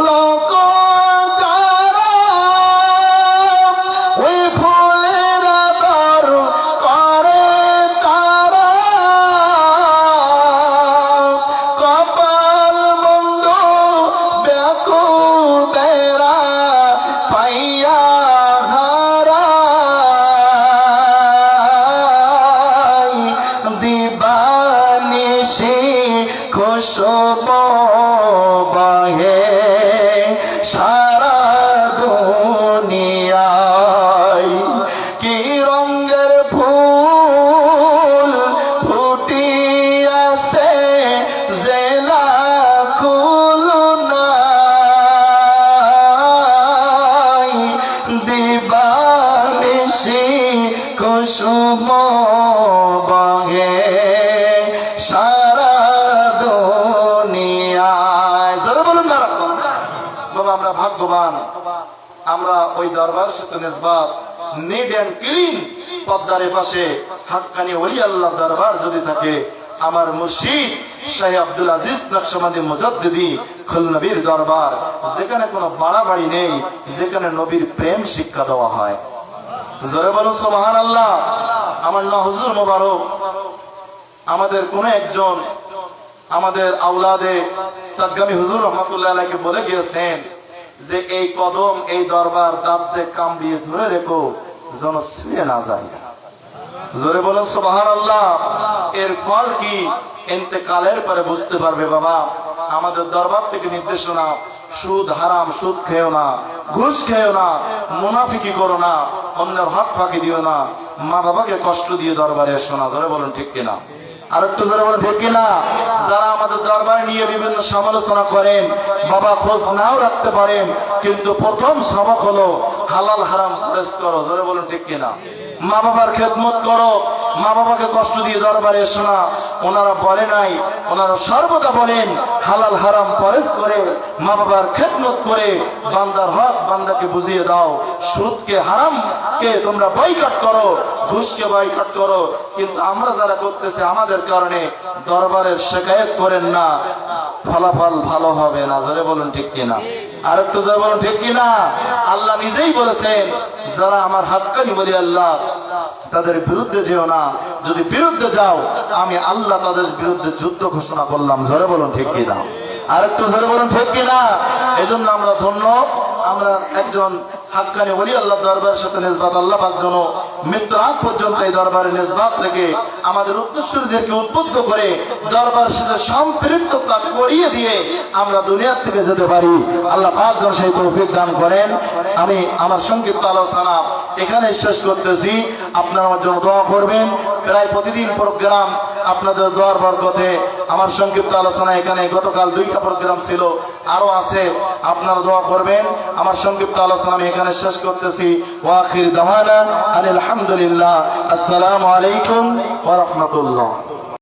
লোক যারা ওই ফুলের আদর করে তারা, কপাল মন্দ ব্যাকুল বেড়া পাইয়া হারাই, দিবানিশি খুশব বাহে সারা দুনিয়ায়, কি রঙের ফুল ফুটিয়াছে জেলা খুলনায়, দিবানিশি খুশব বাহে সারা দুনিয়ায়। যারা বলুন না বাবা, আমরা ভাগ্যবান, আমরা ওই দরবার সাথে নিসবত নিট এন্ড ক্লিন পদ্মারের পাশে হাক্কানি ওলি আল্লাহ দরবার যদি থাকে, আমার মুর্শিদ শাহ আব্দুল আজিজ নকশবন্দি মুজাদ্দিদি খুল নবীর দরবার, যেখানে কোনো বাড়াবাড়ি নেই, যেখানে নবীর প্রেম শিক্ষা দেওয়া হয়। জোরে বলুন সুবহানাল্লাহ। আমার না হুজুর মোবারক আমাদের কোন একজন আমাদের আওলাদে সাদগামী হুজুর রহমাতুল্লাহ আলাইহি বলে গিয়েছেন যে এই কদম এই দরবার দাঁতে কামড়িয়ে ধরে রেখো যেন ছিঁড়ে না যায়। জোরে বলুন সুবহানাল্লাহ। এর ফল কি ইন্তেকালের পরে বুঝতে পারবে বাবা। আমাদের দরবার থেকে নির্দেশনা, সুদ হারাম, সুদ খেও না, ঘুষ খেও না, মুনাফিকি করো না, অন্যের হক ফাঁকি দিও না, মা বাবাকে কষ্ট দিয়ে দরবারে এসো না। ধরে বলুন ঠিক কিনা? আর একটু ধরে বলুন ঠিক কিনা? যারা আমাদের দরবার নিয়ে বিভিন্ন সমালোচনা করেন, বাবা খোঁজ নাও রাখতে পারেন, কিন্তু প্রথম সবক হলো হালাল হারাম খরচ করো। ধরে বলুন ঠিক কিনা? মা বাবার খেদমত করো, মা বাবাকে কষ্ট দিয়ে দরবারে এসো না। ওনারা বলে নাই, ওনারা সর্বদা বলেন হালাল হারাম খরচ করে মা বাবার খেদমত করে বান্দার হক বান্দাকে বুঝিয়ে দাও। সুদকে হারামকে তোমরা বয়কট করো, ঘুষকে বয়কট করো। কিন্তু আমরা যারা করতেছে আমাদের কারণে দরবারের শিকায়ত করেন না, ফলাফল ভালো হবে না। ধরে বলুন ঠিক কিনা? আর একটু ধরে বলুন ঠিক কিনা? আল্লাহ নিজেই বলেছেন, যারা আমার হাক্কানি বলি আল্লাহ তাদের বিরুদ্ধে যেও না, যদি বিরুদ্ধে যাও আমি আল্লাহ তাদের বিরুদ্ধে যুদ্ধ ঘোষণা করলাম। ধরে বলুন ঠিক কিনা? আর একটু ধরে বলুন ঠিক কিনা? এই জন্য আমরা ধন্য, আমরা একজন হাক্কানি ওলি আল্লাহ দরবারের সাথে নিসবত আল্লাহ পাক যেন মৃত্যু আগ পর্যন্ত এই দরবারে নিসবত রেখে আমাদের উত্তরসূরিদেরকে উদ্বুদ্ধ করে দরবারের সাথে সম্পৃক্ততা করিয়ে দিয়ে আমরা দুনিয়ার থেকে যেতে পারি। আল্লাহ পাক যেন সেই তৌফিক দান করেন। আমি আমার সংক্ষিপ্ত আলোচনা এখানে শেষ করতেছি। আপনারা আমার জন্য দোয়া করবেন। প্রায় প্রতিদিন প্রোগ্রাম আপনাদের দোয়ার বরকতে আমার সংক্ষিপ্ত আলোচনা এখানে গতকাল 2টা প্রোগ্রাম ছিল, আরো আছে, আপনারা দোয়া করবেন। আমার সংক্ষিপ্ত আলোচনা আমি এখানে শেষ করতেছি। ওয়া আখির দাওয়ানা আলহামদুলিল্লাহ। আসসালামু আলাইকুম ওয়া রাহমাতুল্লাহ।